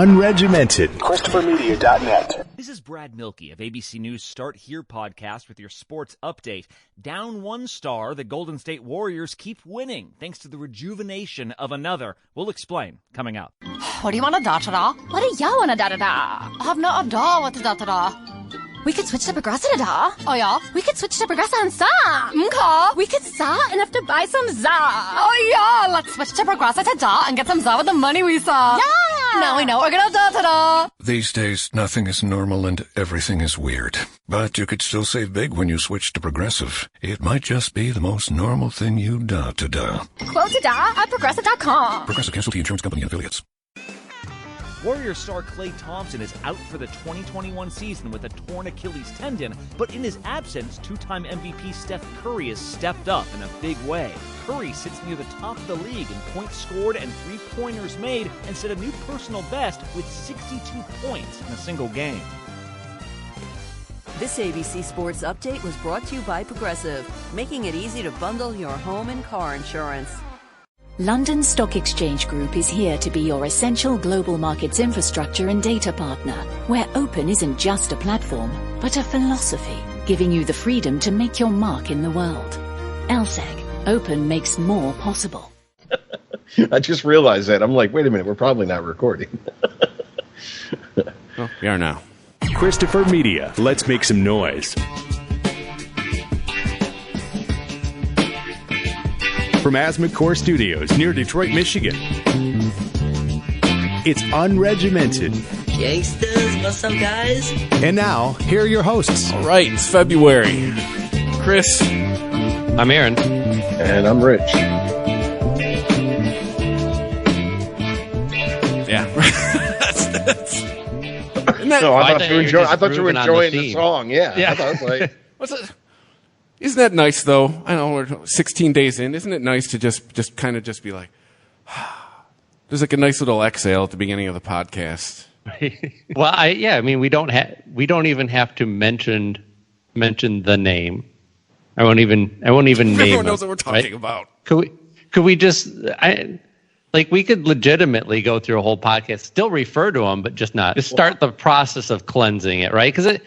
unregimented. ChristopherMedia.net. This is Brad Milkey of ABC News Start Here podcast with your sports update. Down one star, the Golden State Warriors keep winning thanks to the rejuvenation of another. We'll explain coming up. What do you want a da-da-da? What do y'all want a da-da-da? I've not a da with a da-da-da. We could switch to Progressive da. Oh, yeah? We could switch to Progressive and sa. Okay. We could sa enough to buy some za. Oh, yeah. Let's switch to Progressive to da and get some za with the money we saw. Yeah. Now we know we're gonna da-da-da. These days, nothing is normal and everything is weird. But you could still save big when you switch to Progressive. It might just be the most normal thing you da-to-da. Quote to da at Progressive.com. Progressive Casualty Insurance Company and Affiliates. Warriors star Klay Thompson is out for the 2021 season with a torn Achilles tendon, but in his absence, two-time MVP Steph Curry has stepped up in a big way. Curry sits near the top of the league in points scored and three-pointers made and set a new personal best with 62 points in a single game. This ABC Sports Update was brought to you by Progressive, making it easy to bundle your home and car insurance. London Stock Exchange Group is here to be your essential global markets infrastructure and data partner, where open isn't just a platform, but a philosophy, giving you the freedom to make your mark in the world. LSEG, open makes more possible. I just realized that. I'm like, wait a minute, we're probably not recording. Well, we are now. Christopher Media, let's make some noise. From Asthma Studios near Detroit, Michigan, it's Unregimented. Gangsters, what's up, guys? And now, here are your hosts. All right, it's February. Chris. I'm Aaron. And I'm Rich. Yeah. that's no, I thought you were enjoying the song. Yeah. I thought it was like... What's it? Isn't that nice, though? I know we're 16 days in. Isn't it nice to just kind of be like, there's like a nice little exhale at the beginning of the podcast. Well, I mean, we don't even have to mention the name. I won't even name. Everyone knows what we're talking about. Could we just we could legitimately go through a whole podcast, still refer to them, but just start the process of cleansing it, right? Because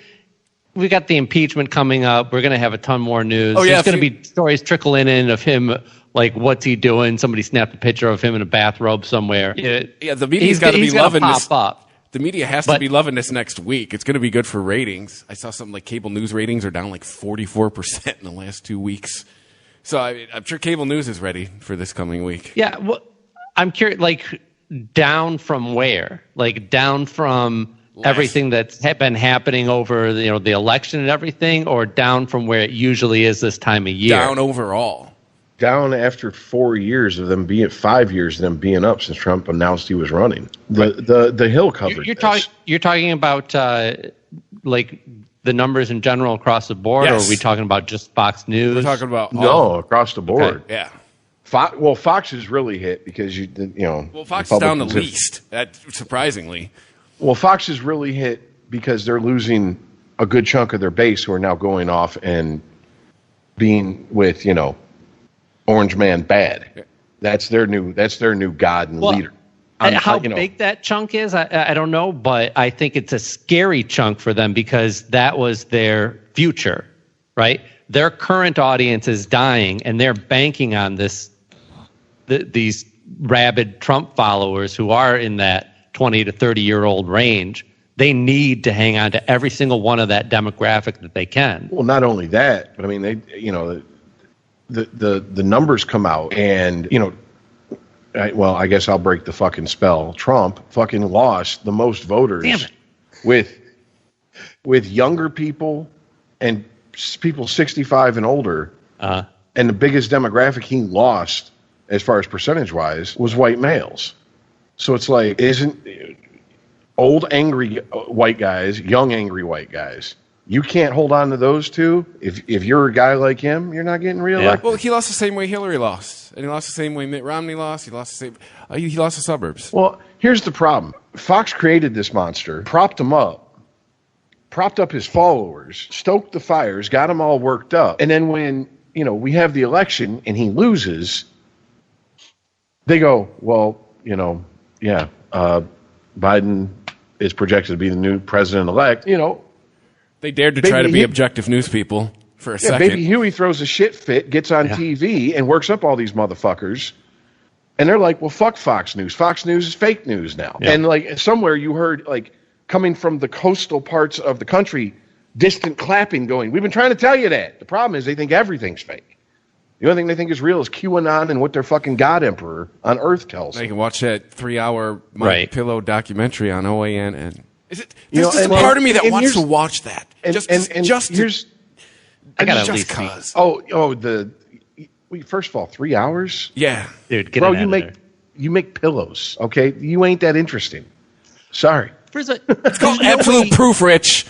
we got the impeachment coming up. We're going to have a ton more news. Oh, yeah, There's going to be stories trickling in of him, like, what's he doing? Somebody snapped a picture of him in a bathrobe somewhere. Yeah, the media's got to be loving this. Up. The media has to be loving this next week. It's going to be good for ratings. I saw something like cable news ratings are down like 44% in the last 2 weeks. So I'm sure cable news is ready for this coming week. Yeah, well, I'm curious, down from where? Down from everything that's been happening over the election and everything, or down from where it usually is this time of year? Down overall. Down after 5 years of them being up since Trump announced he was running. The Hill covered. You're talking about the numbers in general across the board, yes. Or are we talking about just Fox News? We're talking about across the board. Okay. Yeah. Fox is really hit because Well, Fox is down the least. Surprisingly. Well, Fox is really hit because they're losing a good chunk of their base who are now going off and being with, Orange Man bad. That's their new god and leader. How big that chunk is, I don't know, but I think it's a scary chunk for them because that was their future, right? Their current audience is dying, and they're banking on these rabid Trump followers who are in that 20 to 30-year-old range. They need to hang on to every single one of that demographic that they can. Well, not only that, but I mean, the numbers come out, and I guess I'll break the fucking spell. Trump fucking lost the most voters. Damn it. with younger people and people 65 and older, and the biggest demographic he lost, as far as percentage-wise, was white males. So it's like, isn't old angry white guys, young angry white guys? You can't hold on to those two. If you're a guy like him, you're not getting reelected. Well, he lost the same way Hillary lost, and he lost the same way Mitt Romney lost. He lost the same. He lost the suburbs. Well, here's the problem: Fox created this monster, propped him up, propped up his followers, stoked the fires, got them all worked up, and then when we have the election and he loses, they go, well, Biden is projected to be the new president-elect, they dared to try to be objective news people for a second. Baby Huey throws a shit fit, gets on TV, and works up all these motherfuckers. And they're like, well, fuck Fox News. Fox News is fake news now. Yeah. And like somewhere you heard, like, coming from the coastal parts of the country, distant clapping going, we've been trying to tell you that. The problem is they think everything's fake. The only thing they think is real is QAnon and what their fucking God Emperor on Earth tells them. They can watch that 3-hour My Pillow documentary on OAN. And there's just a part part of me that wants to watch that. I got at least cause. First of all, 3 hours? Yeah. Dude, get it out you make pillows, okay? You ain't that interesting. Sorry. It's called absolute proof, Rich.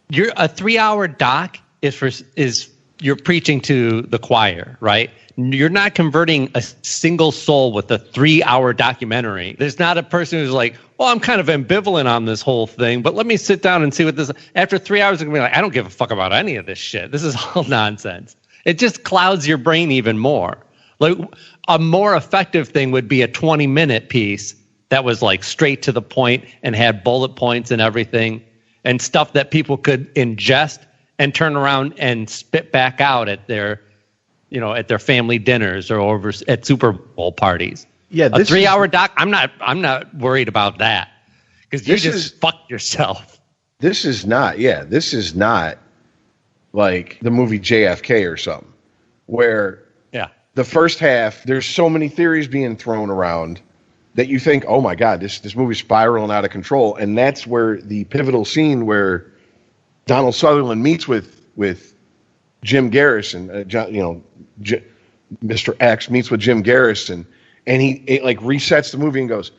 You're a 3-hour doc is you're preaching to the choir, right? You're not converting a single soul with a 3-hour documentary. There's not a person who's like, well, I'm kind of ambivalent on this whole thing, but let me sit down and see what this. After 3 hours, I'm gonna be like, I don't give a fuck about any of this shit. This is all nonsense. It just clouds your brain even more. Like a more effective thing would be a 20-minute piece that was like straight to the point and had bullet points and everything and stuff that people could ingest and turn around and spit back out at their, at their family dinners or over at Super Bowl parties. Yeah, a 3-hour doc. I'm not worried about that because you just fucked yourself. This is not like the movie JFK or something, where the first half there's so many theories being thrown around that you think, oh my God, this movie's spiraling out of control, and that's where the pivotal scene where Donald Sutherland meets with Jim Garrison, Mr. X meets with Jim Garrison, and he like resets the movie and goes,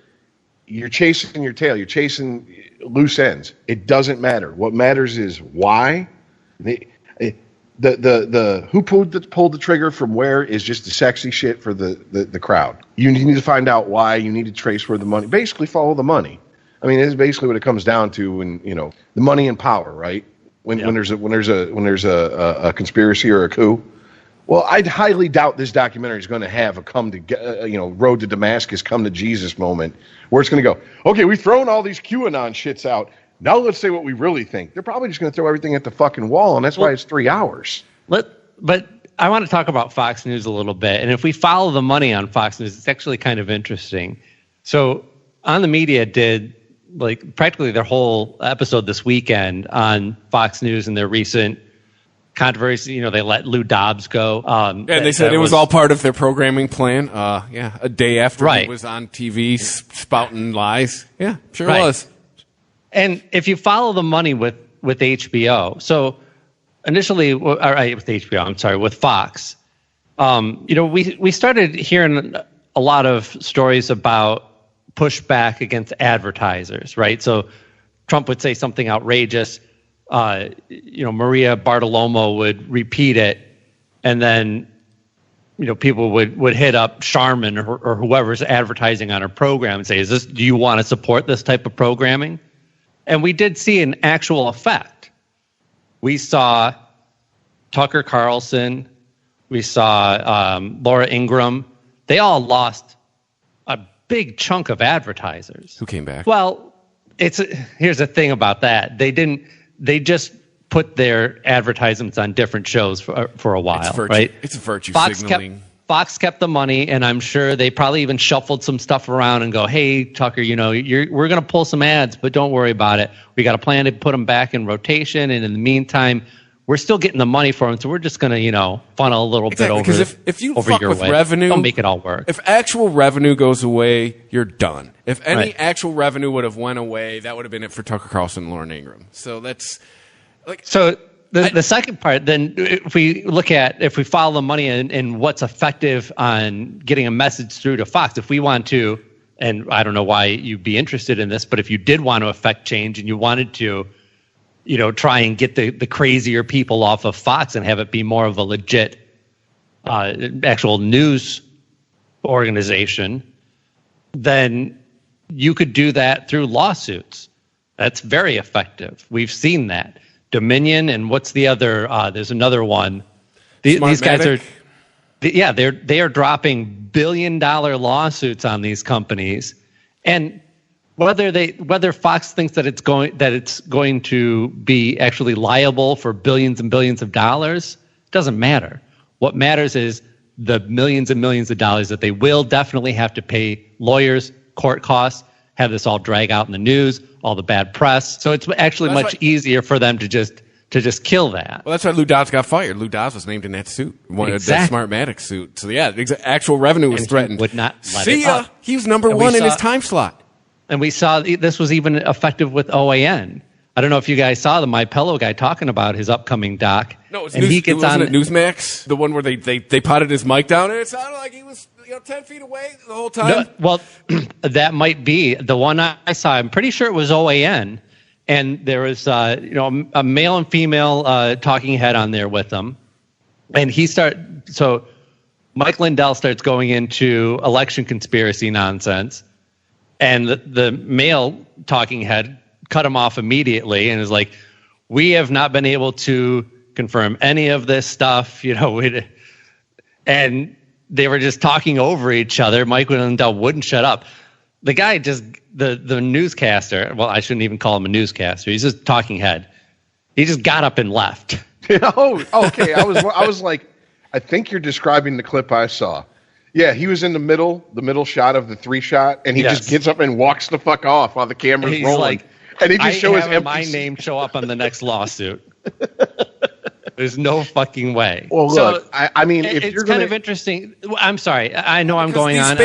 "You're chasing your tail. You're chasing loose ends. It doesn't matter. What matters is why." The who pulled the trigger from where is just the sexy shit for the crowd. You need to find out why. You need to trace where the money. Basically, follow the money. I mean, this is basically what it comes down to. When the money and power, right? When there's a conspiracy or a coup. Well, I'd highly doubt this documentary is going to have a road to Damascus, come to Jesus moment where it's going to go, okay, we've thrown all these QAnon shits out. Now let's say what we really think. They're probably just going to throw everything at the fucking wall, and that's why it's 3 hours. But I want to talk about Fox News a little bit. And if we follow the money on Fox News, it's actually kind of interesting. So On the Media did like practically their whole episode this weekend on Fox News and their recent controversy. They let Lou Dobbs go. And they said it was all part of their programming plan. A day after he was on TV spouting lies. Yeah, sure was. And if you follow the money with HBO, so initially, with HBO, I'm sorry, with Fox, we started hearing a lot of stories about pushback against advertisers, right? So Trump would say something outrageous, Maria Bartiromo would repeat it, and then people would hit up Charmin or whoever's advertising on her program and say, do you want to support this type of programming? And we did see an actual effect. We saw Tucker Carlson, we saw Laura Ingraham. They all lost a big chunk of advertisers. Who came back? Well, here's the thing about that. They just put their advertisements on different shows for a while, right? It's virtue signaling. Fox kept the money, and I'm sure they probably even shuffled some stuff around and go, hey, Tucker, we're going to pull some ads, but don't worry about it. We got a plan to put them back in rotation, and in the meantime, we're still getting the money for them, so we're just going to, funnel a little bit over because if you fuck with revenue, don't make it all work. If actual revenue goes away, you're done. If any actual revenue would have went away, that would have been it for Tucker Carlson and Lauren Ingraham. So that's like The second part, then, if we follow the money and what's effective on getting a message through to Fox, if we want to, and I don't know why you'd be interested in this, but if you did want to affect change and you wanted to, try and get the crazier people off of Fox and have it be more of a legit, actual news organization, then you could do that through lawsuits. That's very effective. We've seen that. Dominion and what's the other? There's another one. These guys are, they are dropping $1 billion lawsuits on these companies, and whether Fox thinks that it's going to be actually liable for billions and billions of dollars doesn't matter. What matters is the millions and millions of dollars that they will definitely have to pay lawyers, court costs, have this all drag out in the news, all the bad press. So it's actually much easier for them to just kill that. Well, that's why Lou Dodds got fired. Lou Dodds was named in that suit, that Smartmatic suit. So yeah, actual revenue was threatened. Would not let See ya. He was number one in his time slot. And we saw this was even effective with OAN. I don't know if you guys saw the My Pillow guy talking about his upcoming doc. No, wasn't it Newsmax, the one where they potted his mic down and it sounded like he was 10 feet away the whole time. No, well, that might be the one I saw. I'm pretty sure it was OAN, and there was a male and female talking head on there with them, and so Mike Lindell starts going into election conspiracy nonsense, and the male talking head cut him off immediately and is like, we have not been able to confirm any of this stuff, and they were just talking over each other. Mike Lindell wouldn't shut up. The guy the newscaster, well, I shouldn't even call him a newscaster. He's just talking head. He just got up and left. Oh, okay. I was like, I think you're describing the clip I saw. Yeah, he was in the middle shot of the 3-shot, and he just gets up and walks the fuck off while the camera's rolling. And he just shows my name show up on the next lawsuit. There's no fucking way. Well, look, I mean, if it's you're kind of interesting. I'm sorry. I know I'm going on.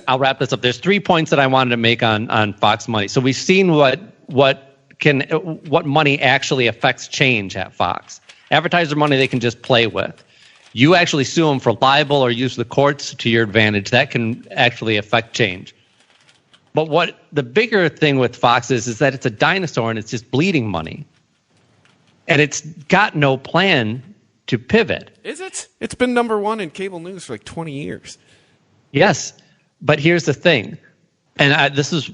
I'll wrap this up. There's 3 points that I wanted to make on Fox Money. So we've seen what money actually affects change at Fox. Advertiser money they can just play with. You actually sue them for libel or use the courts to your advantage. That can actually affect change. But what the bigger thing with Fox is that it's a dinosaur and it's just bleeding money. And it's got no plan to pivot. Is it? It's been number one in cable news for like 20 years. Yes, but here's the thing. And this is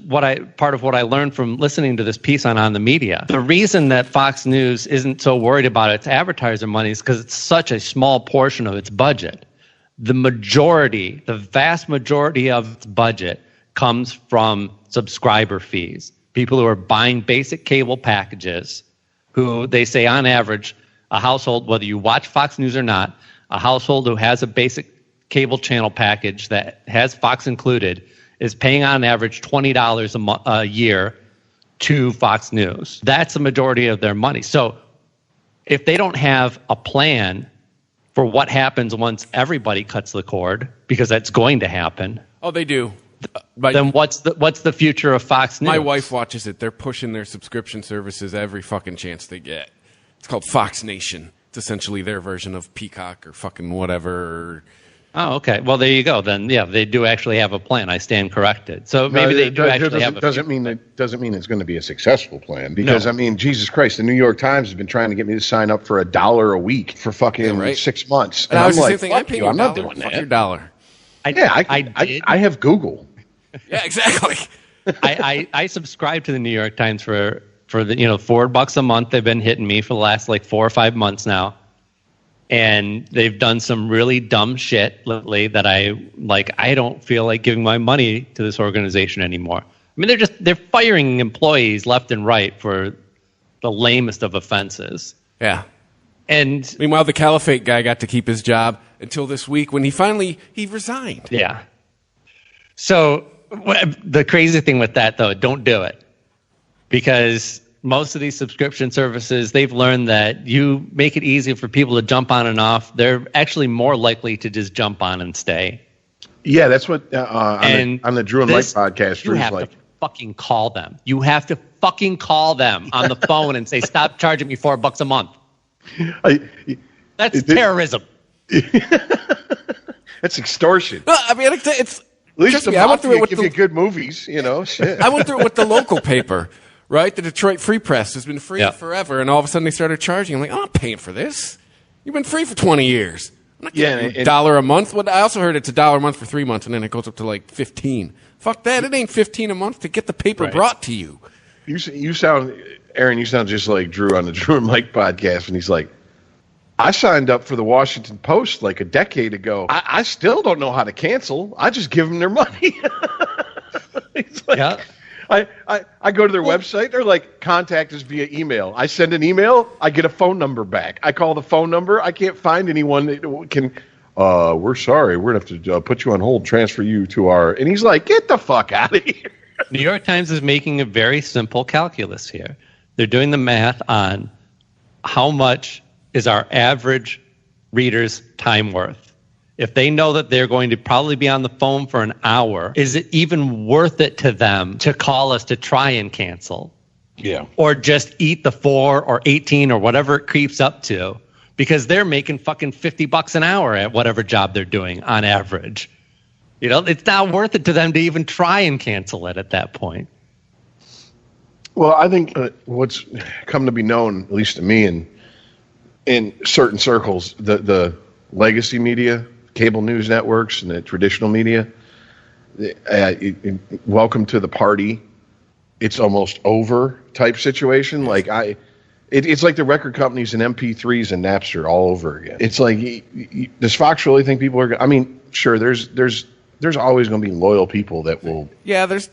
part of what I learned from listening to this piece on the media. The reason that Fox News isn't so worried about its advertiser money is because it's such a small portion of its budget. The vast majority of its budget comes from subscriber fees. People who are buying basic cable packages, who they say on average, a household, whether you watch Fox News or not, a household who has a basic cable channel package that has Fox included is paying on average $20 a year to Fox News. That's the majority of their money. So if they don't have a plan for what happens once everybody cuts the cord, because that's going to happen. Oh, they do. Then what's the future of Fox News? My wife watches it. They're pushing their subscription services every fucking chance they get. It's called Fox Nation. It's essentially their version of Peacock or fucking whatever. Oh, okay. Well, there you go. Then, yeah, they do actually have a plan. I stand corrected. So maybe they do actually have a plan. Doesn't mean it's going to be a successful plan. Because, I mean, Jesus Christ, the New York Times has been trying to get me to sign up for $1 a week for fucking 6 months. And I'm like, fuck you, I'm not doing that. Fuck your dollar. I have Google. Yeah, exactly. I subscribe to the New York Times for the $4 a month. They've been hitting me for the last 4 or 5 months now, and they've done some really dumb shit lately that I don't feel like giving my money to this organization anymore. I mean, they're firing employees left and right for the lamest of offenses. Yeah. And meanwhile, the Caliphate guy got to keep his job until this week when he resigned. Yeah. So the crazy thing with that, though, don't do it. Because most of these subscription services, they've learned that you make it easy for people to jump on and off. They're actually more likely to just jump on and stay. Yeah, that's what on the Drew and Mike podcast, Drew's like. You have to fucking call them. You have to fucking call them on the phone and say, stop charging me $4 a month. That's terrorism. That's extortion. No, I mean, it's. At least I went through it with give you good movies, shit. I went through it with the local paper, right? The Detroit Free Press has been free forever, and all of a sudden they started charging. I'm like, I'm not paying for this. You've been free for 20 years. I'm not getting $1 a month. I also heard it's $1 a month for 3 months, and then it goes up to like 15. Fuck that. It ain't 15 a month to get the paper brought to you. You sound, Aaron, you sound just like Drew on the Drew and Mike podcast, and he's like, I signed up for the Washington Post like a decade ago. I still don't know how to cancel. I just give them their money. He's like, I go to their website. They're like, contact us via email. I send an email. I get a phone number back. I call the phone number. I can't find anyone that can. We're sorry. We're going to have to put you on hold, transfer you to our. And he's like, get the fuck out of here. New York Times is making a very simple calculus here. They're doing the math on how much is our average reader's time worth. If they know that they're going to probably be on the phone for an hour, is it even worth it to them to call us to try and cancel? Yeah. Or just eat the 4 or 18 or whatever it creeps up to, because they're making fucking $50 an hour at whatever job they're doing on average. You know, it's not worth it to them to even try and cancel it at that point. Well, I think what's come to be known, at least to me, in certain circles, the legacy media, cable news networks, and the traditional media, welcome to the party. It's almost over type situation. Like it's like the record companies and MP3s and Napster all over again. It's like, does Fox really think people are? I mean, sure, there's always going to be loyal people that will. Yeah, there's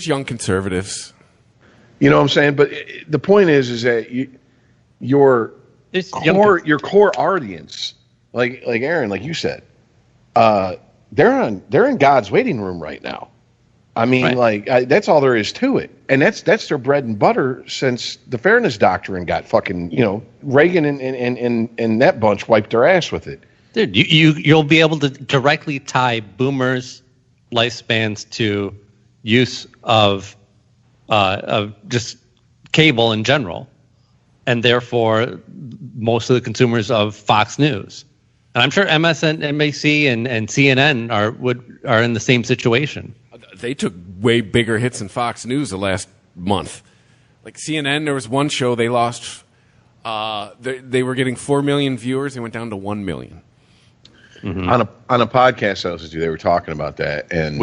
young conservatives. You know what I'm saying? But the point is that your core audience, like Aaron, like you said, they're in God's waiting room right now. I mean, right. That's all there is to it, and that's their bread and butter since the Fairness Doctrine got fucking, Reagan and that bunch wiped their ass with it. Dude, you'll be able to directly tie boomers' lifespans to use of just cable in general, and therefore most of the consumers of Fox News. And I'm sure MSNBC and CNN are in the same situation. They took way bigger hits than Fox News the last month. Like CNN, there was one show they lost. They were getting 4 million viewers. They went down to 1 million. Mm-hmm. On a podcast I listened to, they were talking about that, and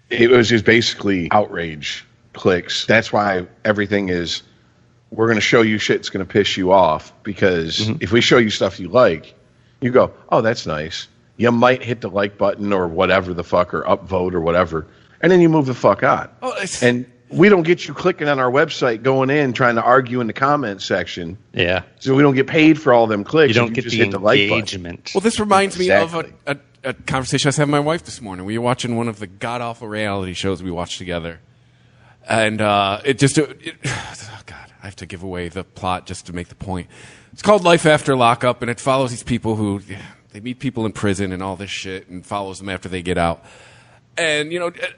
it was just basically outrage clicks. That's why everything is, we're going to show you shit that's going to piss you off, because if we show you stuff you like, you go, oh, that's nice. You might hit the like button or whatever the fuck, or upvote or whatever, and then you move the fuck on. And we don't get you clicking on our website, going in, trying to argue in the comments section. Yeah. So we don't get paid for all them clicks. You don't get just the hit the like engagement. button. Well, this reminds me of a conversation I was having with my wife this morning. We were watching one of the god-awful reality shows we watched together. And oh God, I have to give away the plot just to make the point. It's called Life After Lockup, and it follows these people who, they meet people in prison and all this shit, and follows them after they get out. And,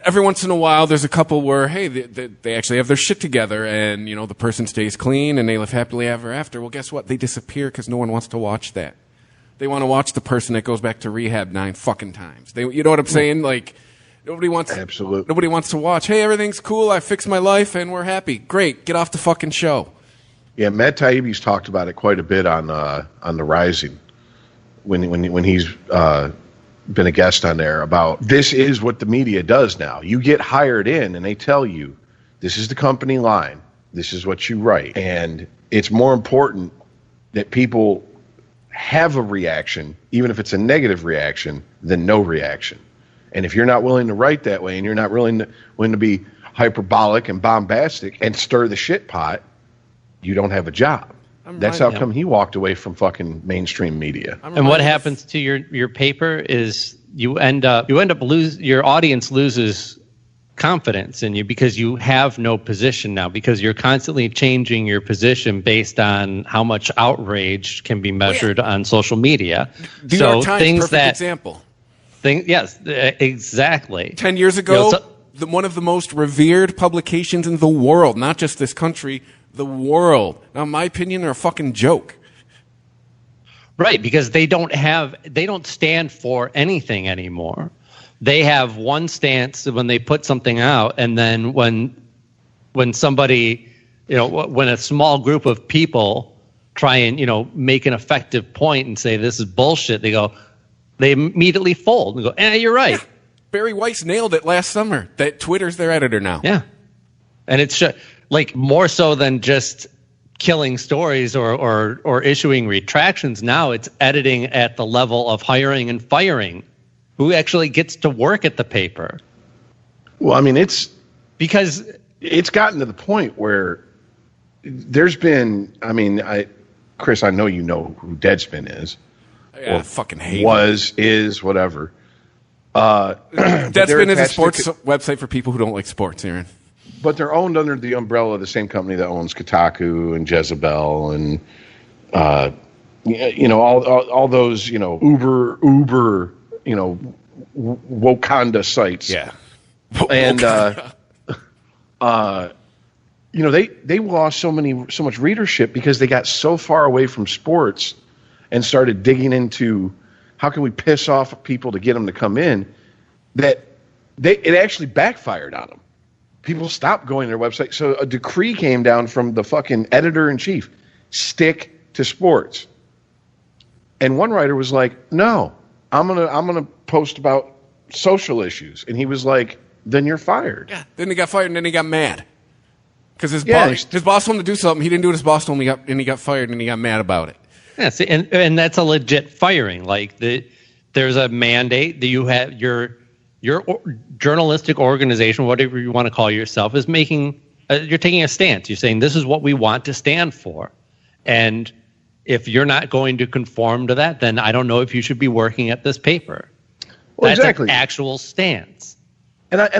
every once in a while, there's a couple where, hey, they actually have their shit together, and, the person stays clean, and they live happily ever after. Well, guess what? They disappear because no one wants to watch that. They want to watch the person that goes back to rehab 9 fucking times. You know what I'm saying? Like, nobody wants to watch, hey, everything's cool, I fixed my life, and we're happy. Great, get off the fucking show. Yeah, Matt Taibbi's talked about it quite a bit on The Rising when he's been a guest on there, about this is what the media does now. You get hired in and they tell you, this is the company line, this is what you write. And it's more important that people have a reaction, even if it's a negative reaction, than no reaction. And if you're not willing to write that way, and you're not willing to be hyperbolic and bombastic and stir the shit pot, you don't have a job. That's how come he walked away from fucking mainstream media. And what happens to your paper is you end up your audience loses confidence in you, because you have no position now, because you're constantly changing your position based on how much outrage can be measured on social media. New York Times, perfect example. Yes, exactly. 10 years ago, one of the most revered publications in the world, not just this country, the world. Now, in my opinion, they're a fucking joke. Right, because they don't stand for anything anymore. They have one stance when they put something out, and then when somebody, when a small group of people try and, make an effective point and say this is bullshit, they immediately fold and go, you're right. Yeah. Barry Weiss nailed it last summer that Twitter's their editor now. Yeah. And it's like more so than just killing stories or issuing retractions. Now it's editing at the level of hiring and firing. Who actually gets to work at the paper? Well, I mean, it's because it's gotten to the point where there's been, I mean, Chris, I know you know who Deadspin is. Yeah, I fucking hate is, whatever. Deadspin is a sports website for people who don't like sports, Aaron. But they're owned under the umbrella of the same company that owns Kotaku and Jezebel and, all those, Uber, Wakanda sites. Yeah. And, they lost so much readership because they got so far away from sports and started digging into how can we piss off people to get them to come in, that it actually backfired on them. People stopped going to their website. So a decree came down from the fucking editor-in-chief, stick to sports. And one writer was like, no, I'm gonna post about social issues. And he was like, then you're fired. Yeah. Then he got fired and then he got mad. Because his boss told him to do something. He didn't do what his boss told him, and he got fired and he got mad about it. Yeah, see, and that's a legit firing. Like there's a mandate that you have your journalistic organization, whatever you want to call yourself, is making. You're taking a stance. You're saying this is what we want to stand for, and if you're not going to conform to that, then I don't know if you should be working at this paper. Well, that's exactly. An actual stance. I've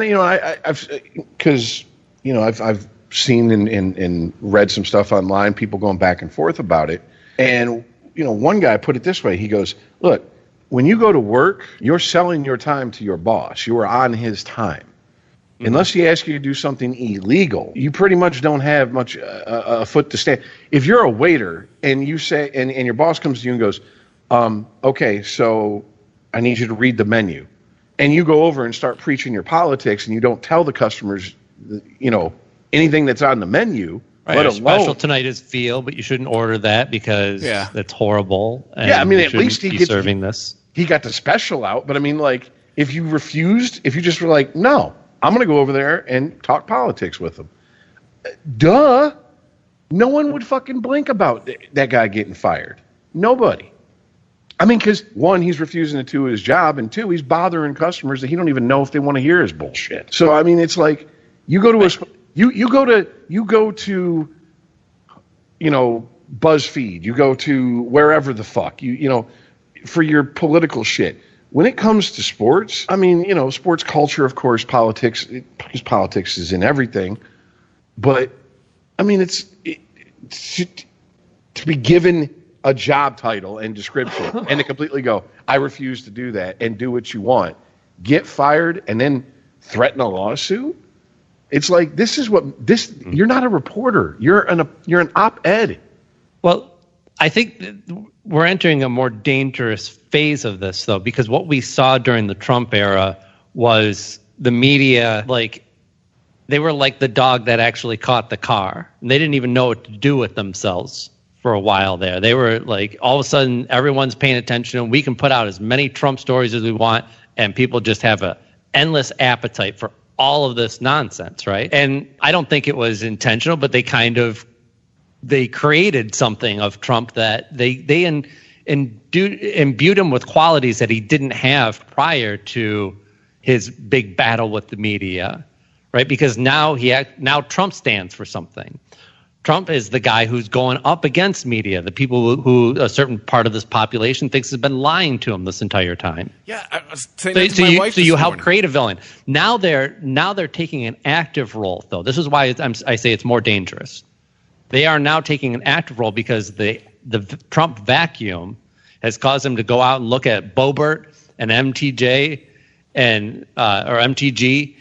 seen and read some stuff online, people going back and forth about it. And, one guy put it this way. He goes, look, when you go to work, you're selling your time to your boss. You are on his time. Mm-hmm. Unless he asks you to do something illegal, you pretty much don't have much a foot to stand. If you're a waiter and you say, and your boss comes to you and goes, okay, so I need you to read the menu. And you go over and start preaching your politics and you don't tell the customers, anything that's on the menu, right, let alone special tonight is veal, but you shouldn't order that because that's horrible. And at least he gets serving this. He got the special out, but I mean, like, if you just were like, no, I'm going to go over there and talk politics with them. Duh, no one would fucking blink about that guy getting fired. Nobody. I mean, because one, he's refusing to do his job, and two, he's bothering customers that he don't even know if they want to hear his bullshit. So I mean, it's like you go to You go to BuzzFeed, you go to wherever the fuck, for your political shit. When it comes to sports, I mean, sports culture, of course, politics, because politics is in everything. But I mean, it's to be given a job title and description and to completely go, I refuse to do that and do what you want, get fired and then threaten a lawsuit. It's like, you're not a reporter. You're an op-ed. Well, I think we're entering a more dangerous phase of this, though, because what we saw during the Trump era was the media, they were like the dog that actually caught the car. And they didn't even know what to do with themselves for a while there. They were like, all of a sudden, everyone's paying attention, and we can put out as many Trump stories as we want, and people just have an endless appetite for all of this nonsense, right? And I don't think it was intentional, but they created something of Trump that they imbued him with qualities that he didn't have prior to his big battle with the media, right? Because now Trump stands for something. Trump is the guy who's going up against media, the people who a certain part of this population thinks has been lying to him this entire time. Yeah, I was saying that to my wife this you morning. help create a villain. Now they're taking an active role, though. This is why I say it's more dangerous. They are now taking an active role because the Trump vacuum has caused them to go out and look at Boebert and MTJ or MTG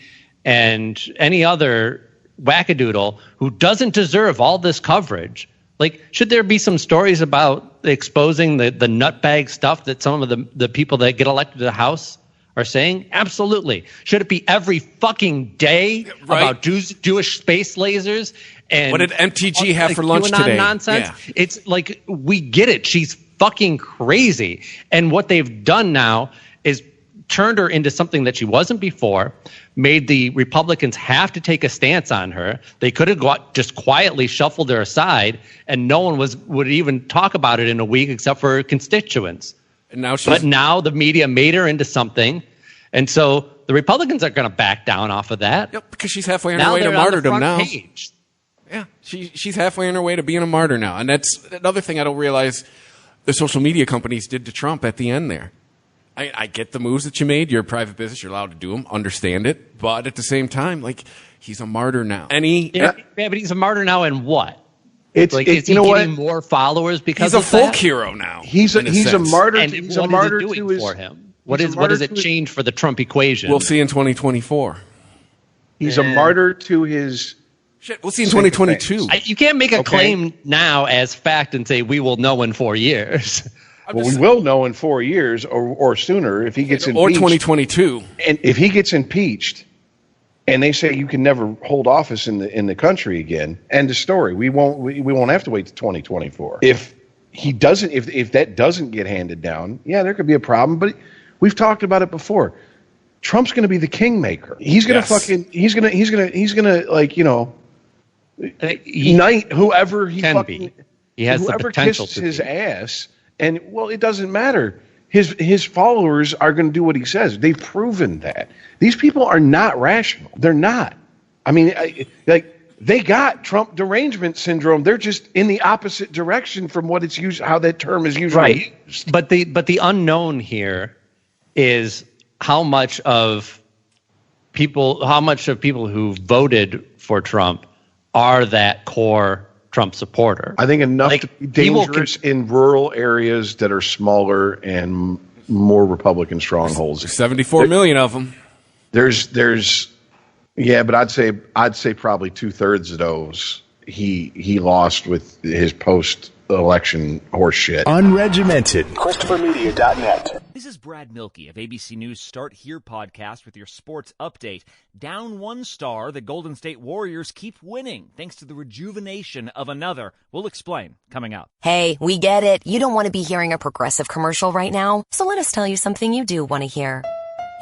and any other wackadoodle who doesn't deserve all this coverage. Like, should there be some stories about exposing the nutbag stuff that some of the people that get elected to the House are saying? Absolutely. Should it be every fucking day about Jewish space lasers? And what did MTG have for lunch today? Nonsense. Yeah. It's like, we get it. She's fucking crazy. And what they've done now is turned her into something that she wasn't before, made the Republicans have to take a stance on her. They could have just quietly shuffled her aside, and no one would even talk about it in a week except for her constituents. And now but now the media made her into something, and so The Republicans aren't going to back down off of that. Yep, because she's halfway on her way to martyrdom now. Page. Yeah, she's halfway on her way to being a martyr now. And that's another thing I don't realize the social media companies did to Trump at the end there. I get the moves that you made. You're a private business. You're allowed to do them. Understand it. But at the same time, like, he's a martyr now. And but he's a martyr now in what? Is he getting more followers because he's a folk hero now? He's a martyr. And he's a martyr to his. For him? What does it change for the Trump equation? We'll see in 2024. He's a martyr to his. Shit, we'll see in 2022. You can't make a claim now as fact and say we will know in 4 years. Well, we will know in 4 years or sooner if he gets impeached. Or 2022. And if he gets impeached, and they say you can never hold office in the country again, end of story. We won't have to wait to 2024. If he doesn't, if that doesn't get handed down, yeah, there could be a problem. But we've talked about it before. Trump's going to be the kingmaker. He's going to he's going to like, you know, unite whoever he can fucking be. He has whoever the potential kisses to his be. ass. And well, it doesn't matter. His followers are going to do what he says. They've proven that. These people are not rational. They're not. I mean, they got Trump derangement syndrome. They're just in the opposite direction from what it's used. How that term is usually used. But the unknown here is how much of people who voted for Trump are that core Trump supporter. I think enough to be dangerous in rural areas that are smaller and more Republican strongholds. 74 million of them. There's but I'd say probably 2/3 of those he lost with his post-election horse shit. Unregimented. ChristopherMedia.net. This is Brad Milkey of ABC News Start Here podcast with your sports update. Down 1 star, the Golden State Warriors keep winning thanks to the rejuvenation of another. We'll explain coming up. Hey, we get it. You don't want to be hearing a Progressive commercial right now, so let us tell you something you do want to hear.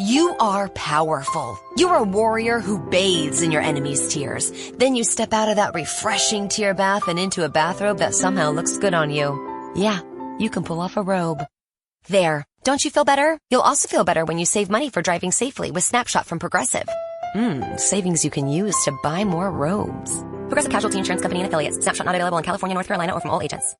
You are powerful. You're a warrior who bathes in your enemy's tears. Then you step out of that refreshing tear bath and into a bathrobe that somehow looks good on you. Yeah, you can pull off a robe. There. Don't you feel better? You'll also feel better when you save money for driving safely with Snapshot from Progressive. Savings you can use to buy more robes. Progressive Casualty Insurance Company and Affiliates. Snapshot not available in California, North Carolina, or from all agents.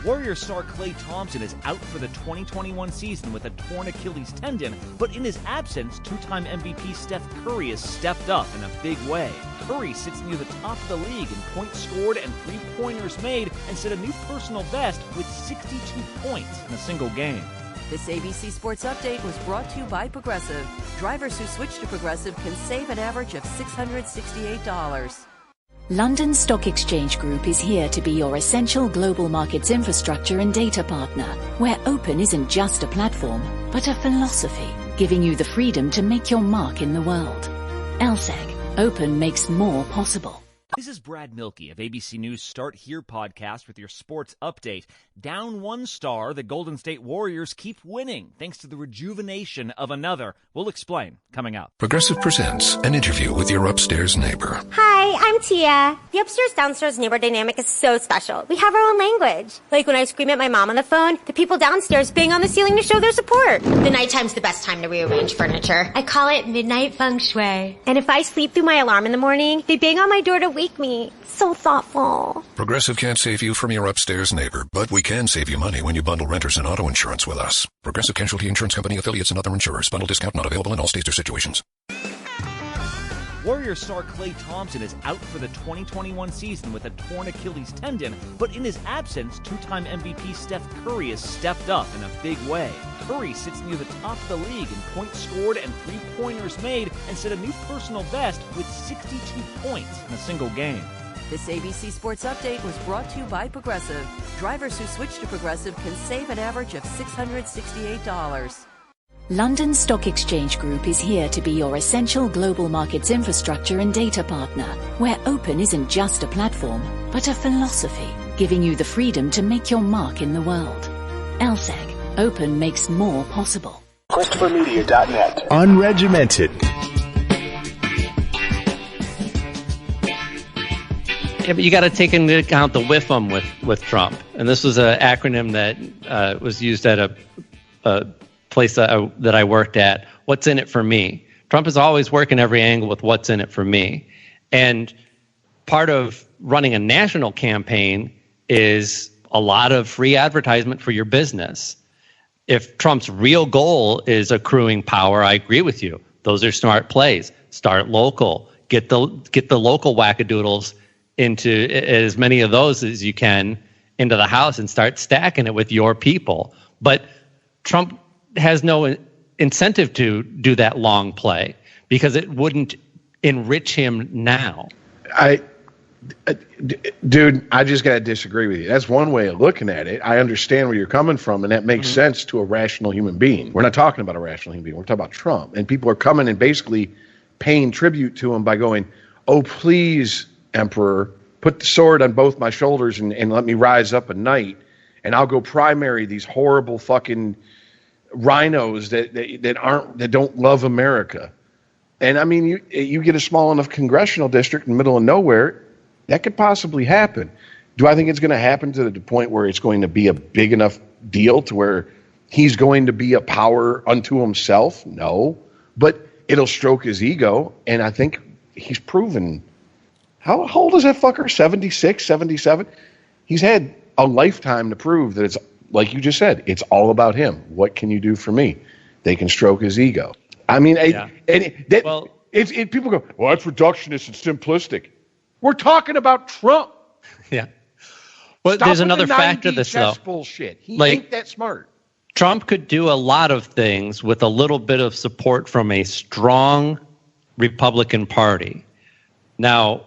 Warrior star Klay Thompson is out for the 2021 season with a torn Achilles tendon, but in his absence, two-time MVP Steph Curry has stepped up in a big way. Curry sits near the top of the league in points scored and three-pointers made and set a new personal best with 62 points in a single game. This ABC Sports Update was brought to you by Progressive. Drivers who switch to Progressive can save an average of $668. London Stock Exchange Group is here to be your essential global markets infrastructure and data partner, where open isn't just a platform, but a philosophy, giving you the freedom to make your mark in the world. LSEG, open makes more possible. This is Brad Milkey of ABC News Start Here podcast with your sports update. Down 1 star, the Golden State Warriors keep winning thanks to the rejuvenation of another. We'll explain coming up. Progressive presents an interview with your upstairs neighbor. Hi, I'm Tia. The upstairs-downstairs neighbor dynamic is so special. We have our own language. Like when I scream at my mom on the phone, the people downstairs bang on the ceiling to show their support. The nighttime's the best time to rearrange furniture. I call it midnight feng shui. And if I sleep through my alarm in the morning, they bang on my door to wake me. So thoughtful. Progressive can't save you from your upstairs neighbor, but we can save you money when you bundle renters and auto insurance with us. Progressive Casualty Insurance Company, affiliates, and other insurers. Bundle discount not available in all states or situations. Warrior star Klay Thompson is out for the 2021 season with a torn Achilles tendon, but in his absence, two-time MVP Steph Curry has stepped up in a big way. Curry sits near the top of the league in points scored and three-pointers made and set a new personal best with 62 points in a single game. This ABC Sports Update was brought to you by Progressive. Drivers who switch to Progressive can save an average of $668. London Stock Exchange Group is here to be your essential global markets infrastructure and data partner, where open isn't just a platform, but a philosophy, giving you the freedom to make your mark in the world. LSEG, open makes more possible. ChristopherMedia.net. Unregimented. Yeah, but you got to take into account the WIFM with Trump, and this was an acronym that was used at a place that I worked at, what's in it for me. Trump is always working every angle with what's in it for me. And part of running a national campaign is a lot of free advertisement for your business. If Trump's real goal is accruing power, I agree with you. Those are smart plays. Start local. Get the local wackadoodles into as many of those as you can into the House and start stacking it with your people. But Trump has no incentive to do that long play because it wouldn't enrich him now. Dude, I just got to disagree with you. That's one way of looking at it. I understand where you're coming from, and that makes sense to a rational human being. We're not talking about a rational human being. We're talking about Trump. And people are coming and basically paying tribute to him by going, oh, please, Emperor, put the sword on both my shoulders and let me rise up at night, and I'll go primary these horrible fucking rhinos that don't love America. And I mean, you get a small enough congressional district in the middle of nowhere, that could possibly happen. Do I think it's going to happen to the point where it's going to be a big enough deal to where he's going to be a power unto himself? No. But it'll stroke his ego, and I think he's proven. How old is that fucker? 76, 77? He's had a lifetime to prove that it's, like you just said, it's all about him. What can you do for me? They can stroke his ego. I mean, people go, well, that's reductionist and simplistic. We're talking about Trump. Yeah. Well, there's another factor to this, though. Bullshit. He ain't that smart. Trump could do a lot of things with a little bit of support from a strong Republican Party. Now,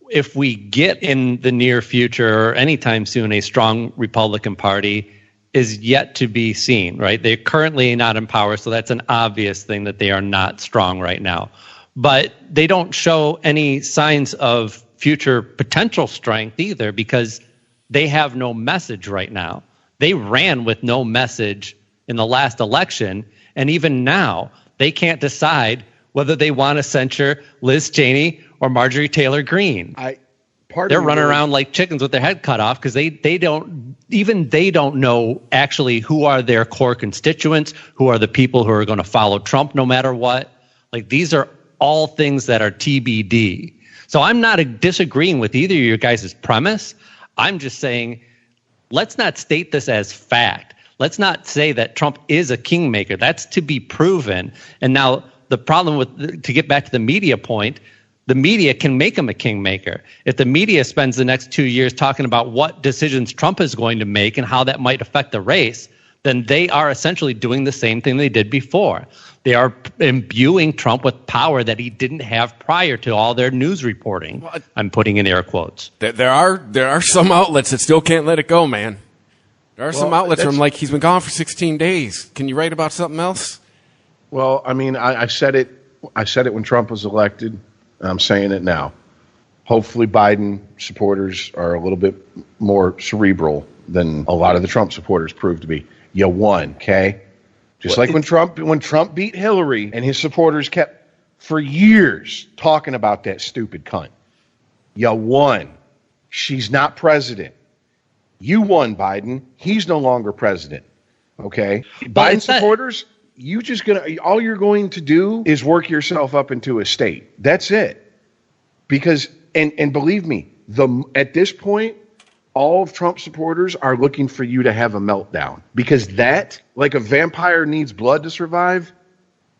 if we get in the near future or anytime soon a strong Republican Party is yet to be seen, right? They're currently not in power, so that's an obvious thing that they are not strong right now. But they don't show any signs of future potential strength either because they have no message right now. They ran with no message in the last election, and even now they can't decide whether they want to censure Liz Cheney or Marjorie Taylor Greene. They're running around like chickens with their head cut off because they don't know actually who are their core constituents, who are the people who are going to follow Trump no matter what. Like, these are all things that are TBD. So I'm not disagreeing with either of your guys' premise. I'm just saying, let's not state this as fact. Let's not say that Trump is a kingmaker. That's to be proven. And now the problem with, to get back to the media point, the media can make him a kingmaker. If the media spends the next 2 years talking about what decisions Trump is going to make and how that might affect the race, then they are essentially doing the same thing they did before. They are imbuing Trump with power that he didn't have prior to all their news reporting. Well, I'm putting in air quotes. There are some outlets that still can't let it go, man. There are some outlets where I'm like, he's been gone for 16 days. Can you write about something else? Well, I mean, I said it when Trump was elected, and I'm saying it now. Hopefully Biden supporters are a little bit more cerebral than a lot of the Trump supporters proved to be. You won, okay? Just like when Trump beat Hillary and his supporters kept for years talking about that stupid cunt. You won. She's not president. You won, Biden. He's no longer president. Okay? Biden supporters, all you're going to do is work yourself up into a state. That's it. Because and believe me, at this point, all of Trump supporters are looking for you to have a meltdown because that, like a vampire needs blood to survive,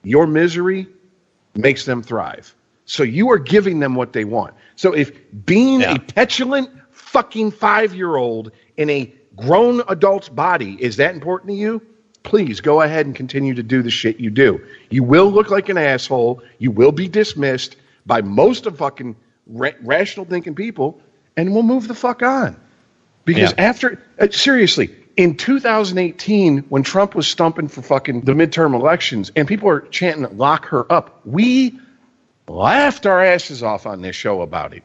your misery makes them thrive. So you are giving them what they want. So if being a petulant fucking 5-year-old in a grown adult's body is that important to you, please go ahead and continue to do the shit you do. You will look like an asshole. You will be dismissed by most of fucking rational thinking people, and we'll move the fuck on. Because seriously, in 2018, when Trump was stumping for fucking the midterm elections and people are chanting, lock her up, we laughed our asses off on this show about it.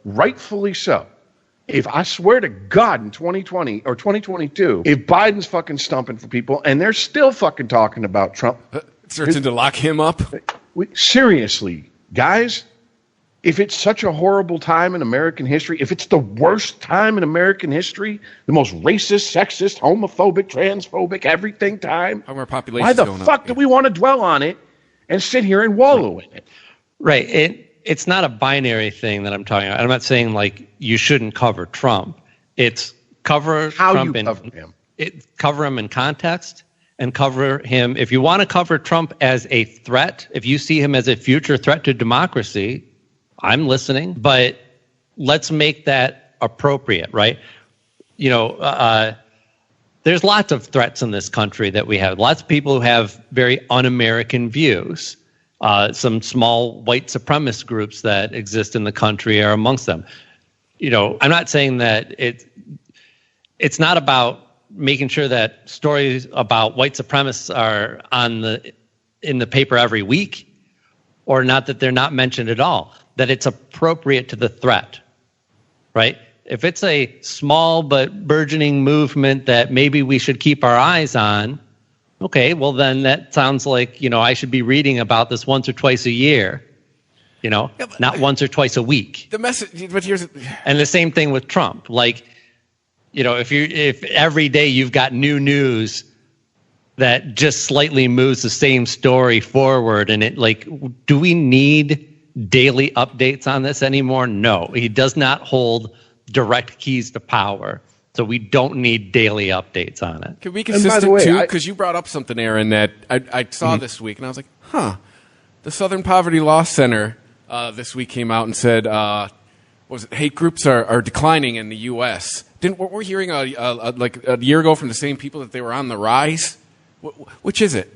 Rightfully so. If I swear to God in 2020 or 2022, if Biden's fucking stumping for people and they're still fucking talking about Trump. Searching to lock him up? Seriously, guys. If it's such a horrible time in American history, if it's the worst time in American history, the most racist, sexist, homophobic, transphobic, everything time, why the fuck do we want to dwell on it and sit here and wallow in it. Right. It's not a binary thing that I'm talking about. I'm not saying like you shouldn't cover Trump. It's cover Trump cover him in context and cover him. If you want to cover Trump as a threat, if you see him as a future threat to democracy, I'm listening. But let's make that appropriate, right? You know, there's lots of threats in this country that we have. Lots of people who have very un-American views. Some small white supremacist groups that exist in the country are amongst them. You know, I'm not saying that it's not about making sure that stories about white supremacists are in the paper every week, or not that they're not mentioned at all, that it's appropriate to the threat, right? If it's a small but burgeoning movement that maybe we should keep our eyes on, okay, well then that sounds like, you know, I should be reading about this once or twice a year, you know, not once or twice a week. The message, but here's, and the same thing with Trump. Like, you know, if every day you've got new news that just slightly moves the same story forward, and it like, do we need daily updates on this anymore? No, he does not hold direct keys to power. So we don't need daily updates on it. Can we be consistent too? Because you brought up something, Aaron, that I saw this week, and I was like, the Southern Poverty Law Center this week came out and said, hate groups are declining in the U.S. We're hearing like a year ago from the same people that they were on the rise? Which is it?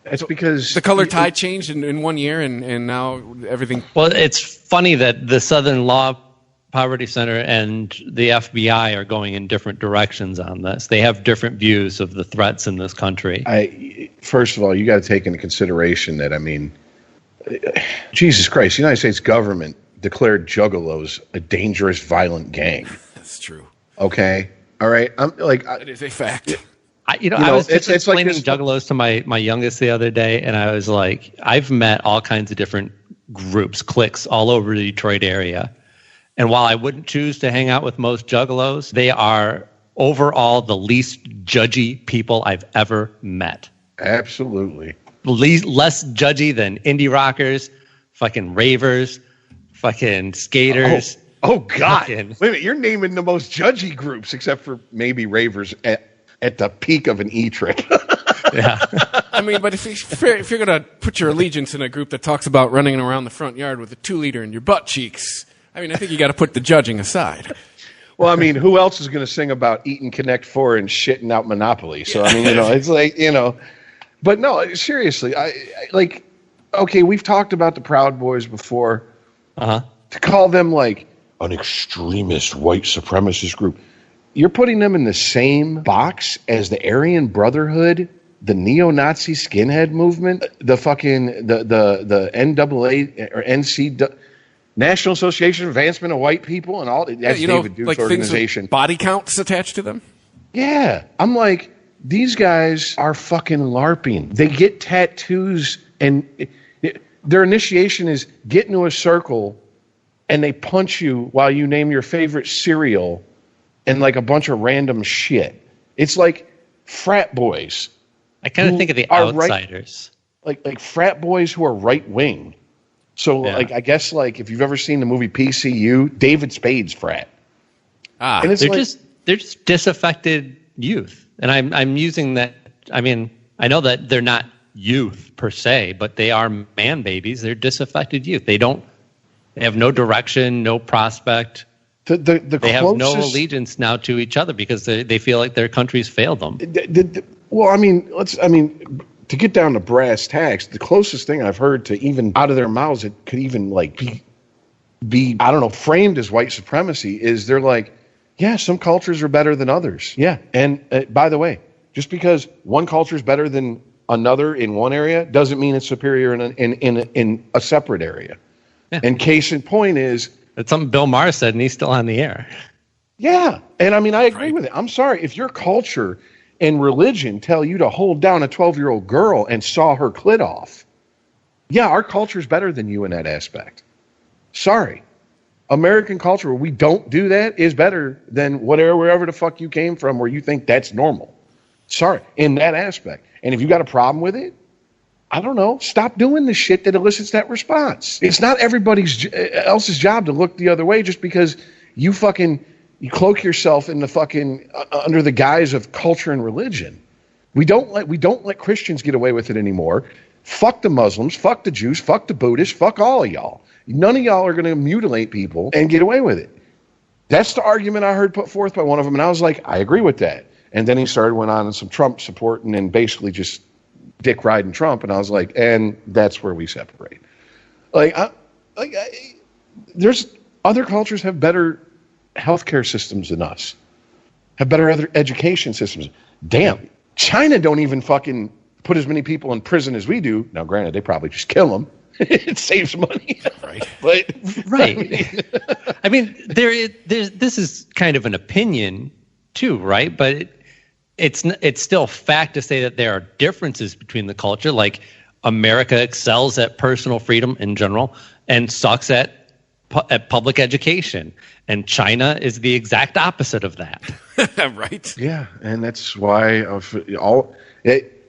It's because the color tide changed in 1 year, and now everything. Well, it's funny that the Southern Law Poverty Center and the FBI are going in different directions on this. They have different views of the threats in this country. First of all, you got to take into consideration that, I mean, Jesus Christ, the United States government declared juggalos a dangerous, violent gang. That's true. Okay, all right. I'm like, it is a fact. I was just explaining juggalos to my youngest the other day, and I was like, I've met all kinds of different groups, cliques all over the Detroit area. And while I wouldn't choose to hang out with most juggalos, they are overall the least judgy people I've ever met. Absolutely. Less judgy than indie rockers, fucking ravers, fucking skaters. Oh God. Wait a minute, you're naming the most judgy groups, except for maybe ravers at the peak of an E-trip. Yeah. I mean, but if you're going to put your allegiance in a group that talks about running around the front yard with a 2-liter in your butt cheeks, I mean, I think you got to put the judging aside. Well, I mean, who else is going to sing about eating Connect 4 and shitting out Monopoly? So, I mean, you know, it's like, you know, but no, seriously, I like, okay, we've talked about the Proud Boys before. To call them like an extremist white supremacist group, you're putting them in the same box as the Aryan Brotherhood, the neo-Nazi skinhead movement, the fucking the NAA or NC, National Association of Advancement of White People, and all. That's David Duke's like organization. Things with body counts attached to them. Yeah, I'm like, these guys are fucking LARPing. They get tattoos, and their initiation is get into a circle, and they punch you while you name your favorite cereal, and like a bunch of random shit. It's like frat boys. I kind of think of the outsiders, like frat boys who are right wing. So, like, I guess, like, if you've ever seen the movie PCU, David Spade's frat. And it's they're just disaffected youth, and I'm using that. I mean, I know that they're not youth per se, but they are man babies. They're disaffected youth. They have no direction, no prospect. They have no allegiance now to each other because they feel like their country's failed them. Well, I mean, to get down to brass tacks, the closest thing I've heard to even out of their mouths that could even like be I don't know, framed as white supremacy is they're like, yeah, some cultures are better than others. Yeah, and by the way, just because one culture is better than another in one area doesn't mean it's superior in a separate area. Yeah. And case in point is that's something Bill Maher said, and he's still on the air. Yeah, and I mean, I agree with it. I'm sorry if your culture and religion tell you to hold down a 12-year-old girl and saw her clit off. Yeah, our culture is better than you in that aspect. Sorry. American culture, where we don't do that, is better than wherever the fuck you came from where you think that's normal. Sorry, in that aspect. And if you got a problem with it, I don't know, stop doing the shit that elicits that response. It's not everybody's else's job to look the other way just because you cloak yourself in the fucking under the guise of culture and religion. We don't let Christians get away with it anymore. Fuck the Muslims, fuck the Jews, fuck the Buddhists, fuck all of y'all. None of y'all are going to mutilate people and get away with it. That's the argument I heard put forth by one of them, and I was like, I agree with that. And then he went on some Trump support and then basically just dick riding Trump, and I was like, and that's where we separate. There's other cultures have better healthcare systems than us, have better other education systems. Damn, China don't even fucking put as many people in prison as we do. Now, granted, they probably just kill them. It saves money, right? But right. I mean, this is kind of an opinion too, right? But it's still fact to say that there are differences between the culture. Like America excels at personal freedom in general and sucks at public education, and China is the exact opposite of that. Right? Yeah, and that's why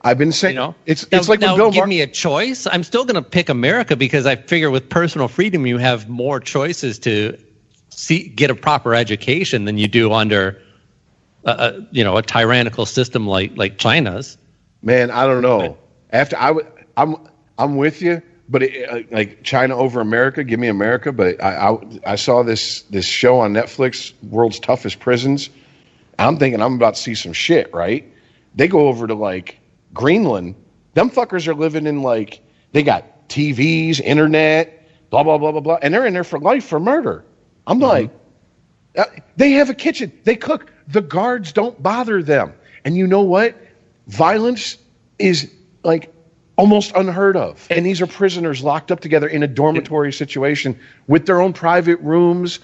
I've been saying, it's like now when Bill give me a choice. I'm still going to pick America because I figure with personal freedom you have more choices to get a proper education than you do under a tyrannical system like China's. Man, I don't know. I'm with you, but like China over America, give me America. But I saw this show on Netflix, World's Toughest Prisons. I'm thinking I'm about to see some shit, right? They go over to like Greenland. Them fuckers are living in they got TVs, internet, blah, blah, blah, blah, blah. And they're in there for life for murder. I'm like, they have a kitchen. They cook. The guards don't bother them. And you know what? Violence is almost unheard of. And these are prisoners locked up together in a dormitory situation with their own private rooms.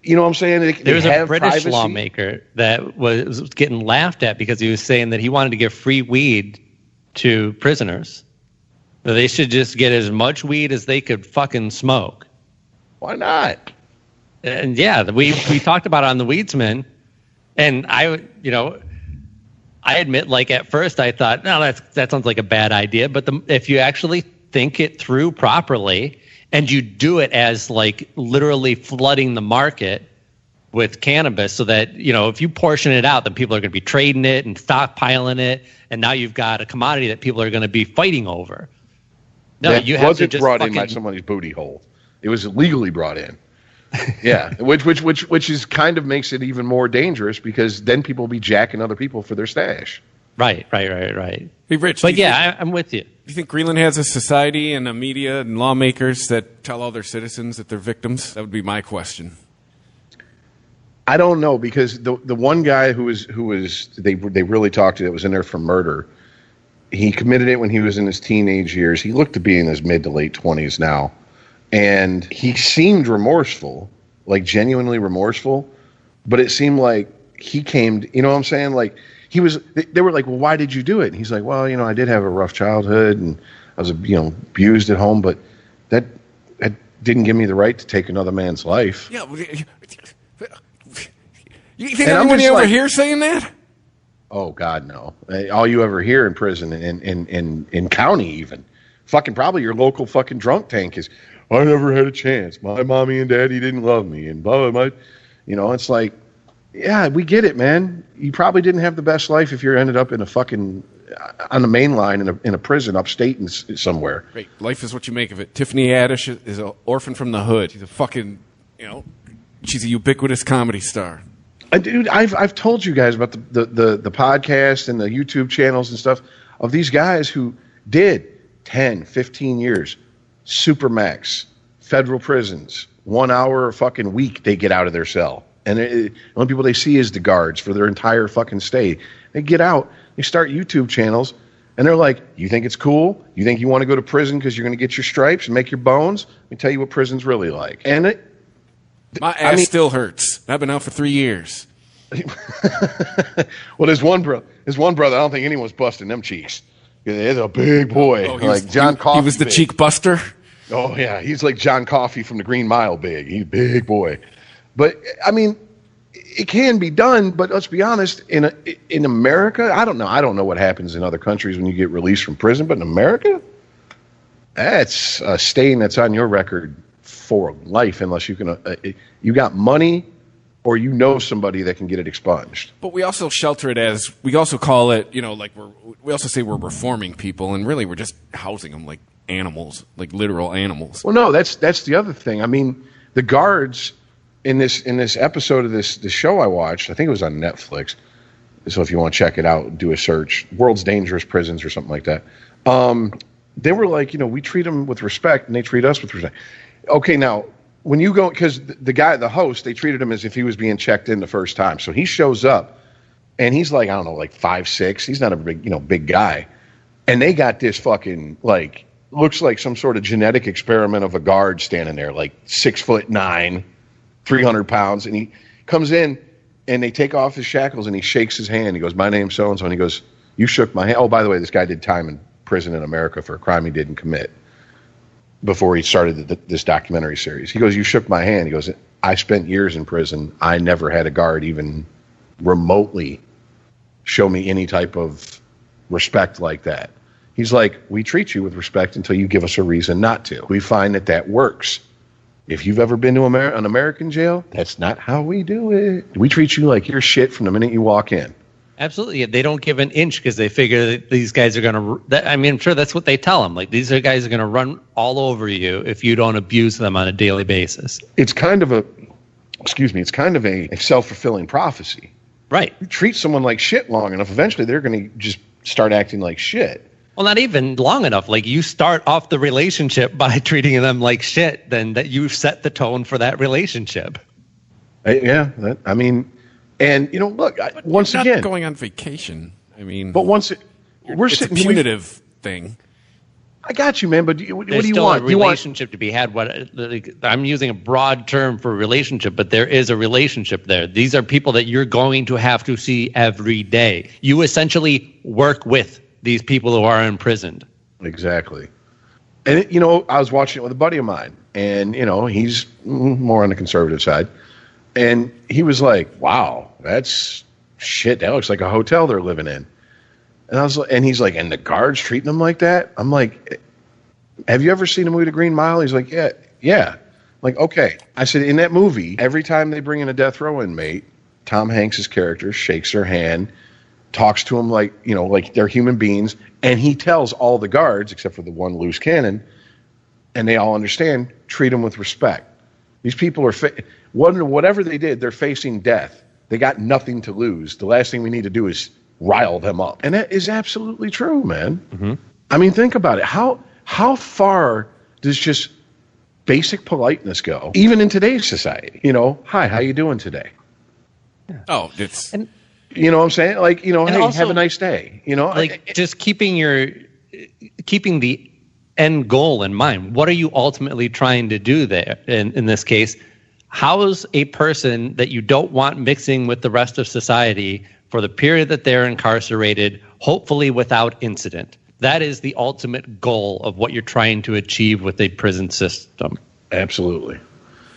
You know what I'm saying? There's a British lawmaker that was getting laughed at because he was saying that he wanted to give free weed to prisoners. So they should just get as much weed as they could fucking smoke. Why not? And yeah, we talked about it on the Weedsman. And I admit, at first I thought, no, that sounds like a bad idea. But if you actually think it through properly and you do it as literally flooding the market with cannabis so that, if you portion it out, then people are going to be trading it and stockpiling it. And now you've got a commodity that people are going to be fighting over. No, that you have wasn't to just brought in by somebody's booty hole. It was illegally brought in. Yeah, which is kind of makes it even more dangerous because then people will be jacking other people for their stash. Right. Hey, Rich. But yeah, I'm with you. Do you think Greenland has a society and a media and lawmakers that tell all their citizens that they're victims? That would be my question. I don't know because the one guy who was they really talked to that was in there for murder. He committed it when he was in his teenage years. He looked to be in his mid to late 20s now. And he seemed remorseful, genuinely remorseful, but it seemed like he came, you know what I'm saying? They were like, well, why did you do it? And he's like, well, I did have a rough childhood and I was, abused at home, but that didn't give me the right to take another man's life. Yeah. You think anyone you ever hear saying that? Oh, God, no. All you ever hear in prison and in county even, fucking probably your local fucking drunk tank is, I never had a chance. My mommy and daddy didn't love me, and blah, blah, blah. It's like, yeah, we get it, man. You probably didn't have the best life if you ended up in a fucking on the main line in a prison upstate and somewhere. Great. Life is what you make of it. Tiffany Haddish is an orphan from the hood. She's a fucking, she's a ubiquitous comedy star. Dude, I've told you guys about the podcast and the YouTube channels and stuff of these guys who did 10, 15 years. Supermax, federal prisons, 1 hour a fucking week they get out of their cell. And the only people they see is the guards for their entire fucking stay. They get out, they start YouTube channels, and they're like, you think it's cool? You think you want to go to prison because you're going to get your stripes and make your bones? Let me tell you what prison's really like. And my ass still hurts. I've been out for 3 years. Well, there's one brother, I don't think anyone's busting them cheeks. He's a big boy, John Coffey. He was the cheek buster? Oh, yeah. He's like John Coffey from the Green Mile big. He's a big boy. But, I mean, it can be done, but let's be honest, in America, I don't know what happens in other countries when you get released from prison, but in America, That's a stain that's on your record for life, unless you can. You got money, or you know somebody that can get it expunged. But we also shelter it as, we also call it, like we also say we're reforming people, and really we're just housing them like animals, like literal animals. Well, no, that's the other thing. I mean, the guards in this episode of this show I watched, I think it was on Netflix. So if you want to check it out, do a search, World's Dangerous Prisons or something like that. They were like, we treat them with respect, and they treat us with respect. Okay, now, when you go, because the host, they treated him as if he was being checked in the first time. So he shows up, and he's like, I don't know, like 5'6". He's not a big guy. And they got this fucking, like, looks like some sort of genetic experiment of a guard standing there, like 6'9", 300 pounds. And he comes in, and they take off his shackles, and he shakes his hand. He goes, my name's so-and-so. And he goes, you shook my hand. Oh, by the way, this guy did time in prison in America for a crime he didn't commit before he started this documentary series. He goes, you shook my hand. He goes, I spent years in prison. I never had a guard even remotely show me any type of respect like that. He's like, we treat you with respect until you give us a reason not to. We find that works. If you've ever been to an American jail, that's not how we do it. We treat you like you're shit from the minute you walk in. Absolutely. They don't give an inch because they figure that these guys are going to, I'm sure that's what they tell them. Like, these guys are going to run all over you if you don't abuse them on a daily basis. It's kind of a self-fulfilling prophecy. Right. You treat someone like shit long enough, eventually they're going to just start acting like shit. Well, not even long enough. Like, you start off the relationship by treating them like shit, then that you've set the tone for that relationship. And look, once again, going on vacation. I mean, but we're sitting. It's a punitive thing. I got you, man. But what do you still want? A relationship to be had. I'm using a broad term for relationship, but there is a relationship there. These are people that you're going to have to see every day. You essentially work with these people who are imprisoned. Exactly. And I was watching it with a buddy of mine, and he's more on the conservative side. And he was like, wow, that's shit. That looks like a hotel they're living in. And he's like, and the guards treating them like that? I'm like, have you ever seen a movie, The Green Mile? He's like, yeah. Like, okay. I said, in that movie, every time they bring in a death row inmate, Tom Hanks' character shakes their hand, talks to them like they're human beings. And he tells all the guards, except for the one loose cannon, and they all understand, treat them with respect. These people are, whatever they did, they're facing death. They got nothing to lose. The last thing we need to do is rile them up. And that is absolutely true, man. Mm-hmm. I mean, think about it. How far does just basic politeness go, even in today's society? Hi, how you doing today? Yeah. Oh, it's... And, you know what I'm saying? Like, hey, also, have a nice day. Just keeping the end goal in mind. What are you ultimately trying to do there? In this case, house a person that you don't want mixing with the rest of society for the period that they're incarcerated, hopefully without incident. That is the ultimate goal of what you're trying to achieve with a prison system. Absolutely.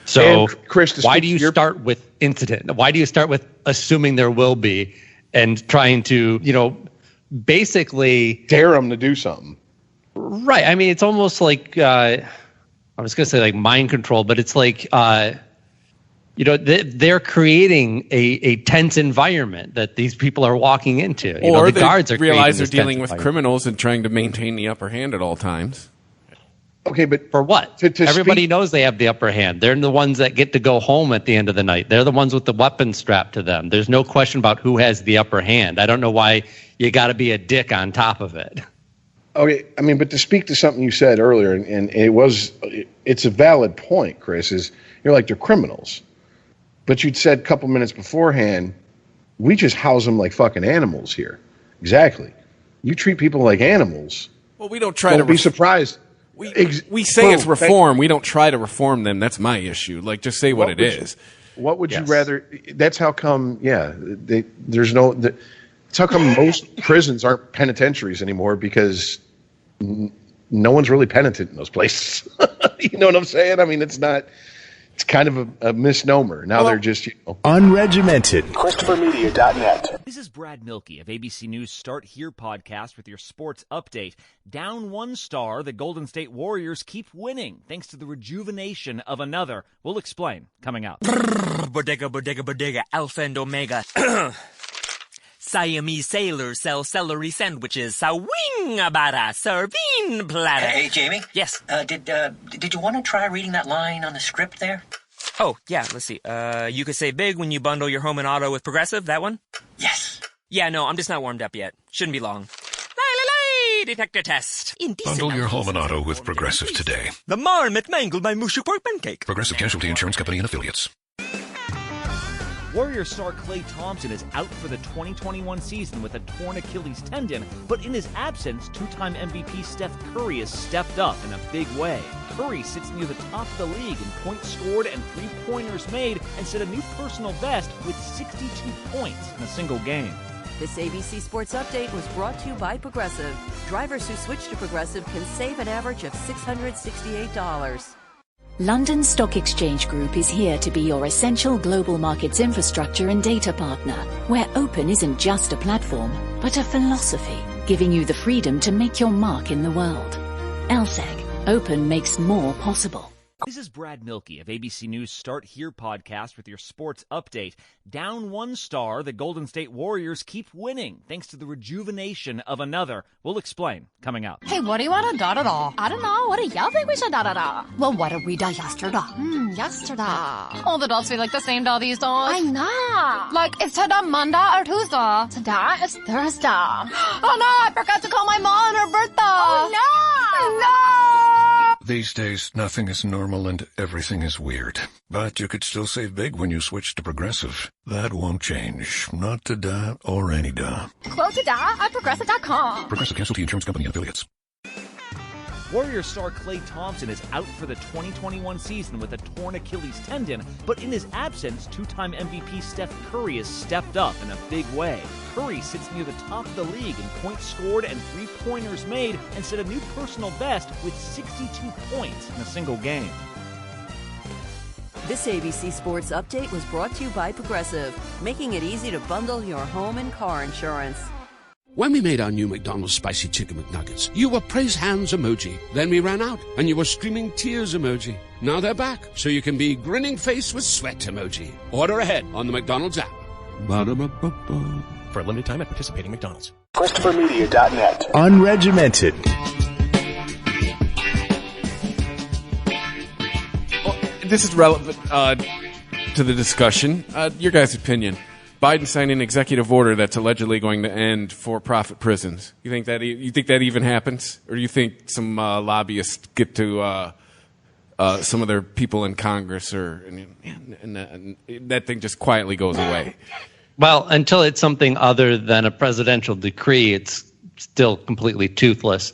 So, Chris, why do you start with incident? Why do you start with assuming there will be and trying to, basically dare them to do something? Right. I mean, it's almost like I was going to say like mind control, but it's like they're creating a tense environment that these people are walking into. Or the guards are realize they're dealing with criminals and trying to maintain the upper hand at all times. Okay, but for what? Everybody knows they have the upper hand. They're the ones that get to go home at the end of the night. They're the ones with the weapon strapped to them. There's no question about who has the upper hand. I don't know why you got to be a dick on top of it. Okay, I mean, but to speak to something you said earlier, and it's a valid point, Chris, is you're like, they're criminals. But you'd said a couple minutes beforehand, we just house them like fucking animals here. Exactly. You treat people like animals. Well, we don't try to be surprised. We say it's reform. We don't try to reform them. That's my issue. Like, just say what it is. What would you rather? That's how come. Yeah, there's no. It's how come most prisons aren't penitentiaries anymore, because no one's really penitent in those places. You know what I'm saying? I mean, it's not. It's kind of a misnomer. Now they're just, unregimented. ChristopherMedia.net. This is Brad Milkey of ABC News Start Here podcast with your sports update. Down 1 star, the Golden State Warriors keep winning thanks to the rejuvenation of another. We'll explain coming up. Bodega, Alpha and Omega. Siamese sailors sell celery sandwiches. Sawing-a-bada, serving platter. Hey, Jamie? Yes? Did you want to try reading that line on the script there? Oh, yeah, let's see. You could save big when you bundle your home and auto with Progressive, that one? Yes. Yeah, no, I'm just not warmed up yet. Shouldn't be long. Detector test. Bundle your home and auto with Progressive today. The marmot mangled my mushy pork pancake. Progressive Casualty Insurance Company and Affiliates. Warriors star Klay Thompson is out for the 2021 season with a torn Achilles tendon, but in his absence, two-time MVP Steph Curry has stepped up in a big way. Curry sits near the top of the league in points scored and three-pointers made and set a new personal best with 62 points in a single game. This ABC Sports Update was brought to you by Progressive. Drivers who switch to Progressive can save an average of $668. London Stock Exchange Group is here to be your essential global markets infrastructure and data partner, where open isn't just a platform, but a philosophy, giving you the freedom to make your mark in the world. LSEG. Open makes more possible. This is Brad Milkey of ABC News Start Here podcast with your sports update. Down 1 star, the Golden State Warriors keep winning thanks to the rejuvenation of another. We'll explain coming up. Hey, what do you want to da-da-da? I don't know. What do y'all think we should da-da-da? Well, what did we da yesterday? Yesterday. Oh, the dolls feel like the same doll these days. I know. Like, is today Monday or Tuesday? Today is Thursday. Oh, no, I forgot to call my mom on her birthday. Oh, no. No. These days, nothing is normal and everything is weird. But you could still save big when you switch to Progressive. That won't change. Not today or any day. Quote today at Progressive.com. Progressive Casualty Insurance Company and Affiliates. Warriors star Klay Thompson is out for the 2021 season with a torn Achilles tendon, but in his absence, two-time MVP Steph Curry has stepped up in a big way. Curry sits near the top of the league in points scored and three-pointers made and set a new personal best with 62 points in a single game. This ABC Sports Update was brought to you by Progressive, making it easy to bundle your home and car insurance. When we made our new McDonald's Spicy Chicken McNuggets, you were praise hands emoji. Then we ran out, and you were screaming tears emoji. Now they're back, so you can be grinning face with sweat emoji. Order ahead on the McDonald's app. Ba-da-ba-ba-ba. For a limited time at participating McDonald's. ChristopherMedia.net. Unregimented. Well, this is relevant to the discussion. Your guys' opinion. Biden signed an executive order that's allegedly going to end for-profit prisons. You think that even happens, or do you think some lobbyists get to some of their people in Congress, and that thing just quietly goes away? Well, until it's something other than a presidential decree, it's still completely toothless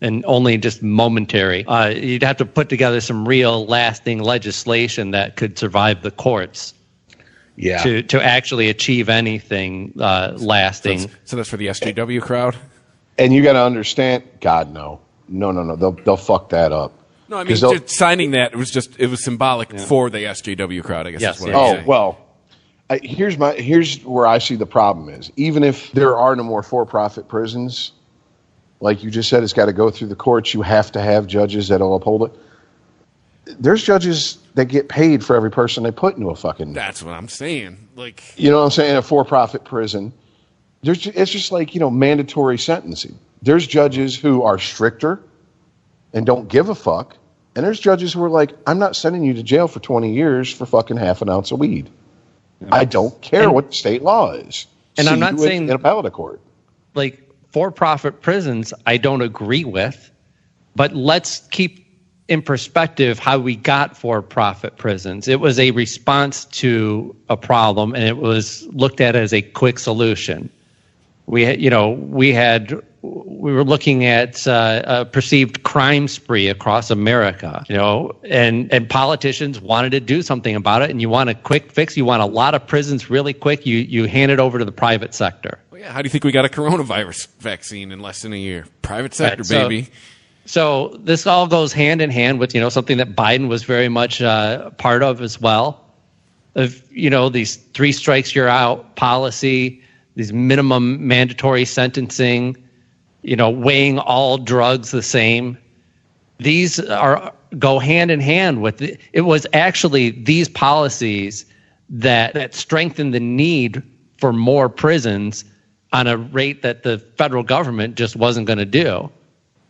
and only just momentary. You'd have to put together some real lasting legislation that could survive the courts. Yeah. To actually achieve anything lasting. So that's for the SJW crowd? And you got to understand, God, no. They'll fuck that up. No, I mean, just signing that, it was symbolic for the SJW crowd, I guess. Yes. Is what I'm saying. Well, here's where I see the problem is. Even if there are no more for-profit prisons, like you just said, it's got to go through the courts. You have to have judges that'll uphold it. There's judges that get paid for every person they put into a fucking... That's what I'm saying. Like, you know what I'm saying? A for-profit prison. It's just like, mandatory sentencing. There's judges who are stricter and don't give a fuck. And there's judges who are like, I'm not sending you to jail for 20 years for fucking half an ounce of weed. I don't care what the state law is. And I'm not saying... in appellate court. Like, for-profit prisons, I don't agree with. But let's keep in perspective how we got for-profit prisons. It was a response to a problem, and it was looked at as a quick solution. We were looking at a perceived crime spree across America, and politicians wanted to do something about it. And you want a quick fix. You want a lot of prisons really quick. You hand it over to the private sector. Well, yeah. How do you think we got a coronavirus vaccine in less than a year? Private sector, baby. So this all goes hand in hand with, something that Biden was very much part of as well. Of, these 3 strikes you're out policy, these minimum mandatory sentencing, weighing all drugs the same. These go hand in hand with it was actually these policies that strengthened the need for more prisons on a rate that the federal government just wasn't going to do.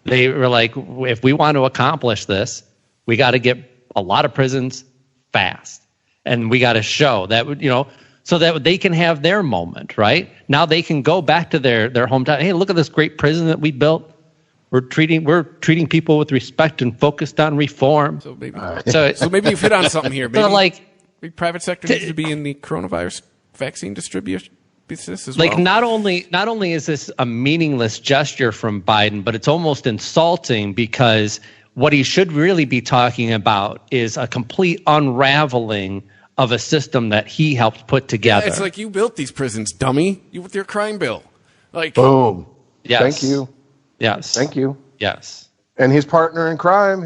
They were like, if we want to accomplish this, we got to get a lot of prisons fast. And we got to show that, so that they can have their moment, right? Now they can go back to their hometown. Hey, look at this great prison that we built. We're treating people with respect and focused on reform. So maybe you've hit on something here. Maybe the private sector needs to be in the coronavirus vaccine distribution business as well. Like not only is this a meaningless gesture from Biden, but it's almost insulting because what he should really be talking about is a complete unraveling of a system that he helped put together. Yeah, it's like you built these prisons, dummy. You with your crime bill. Like boom. Yes. Thank you. Yes. Thank you. Yes. And his partner in crime,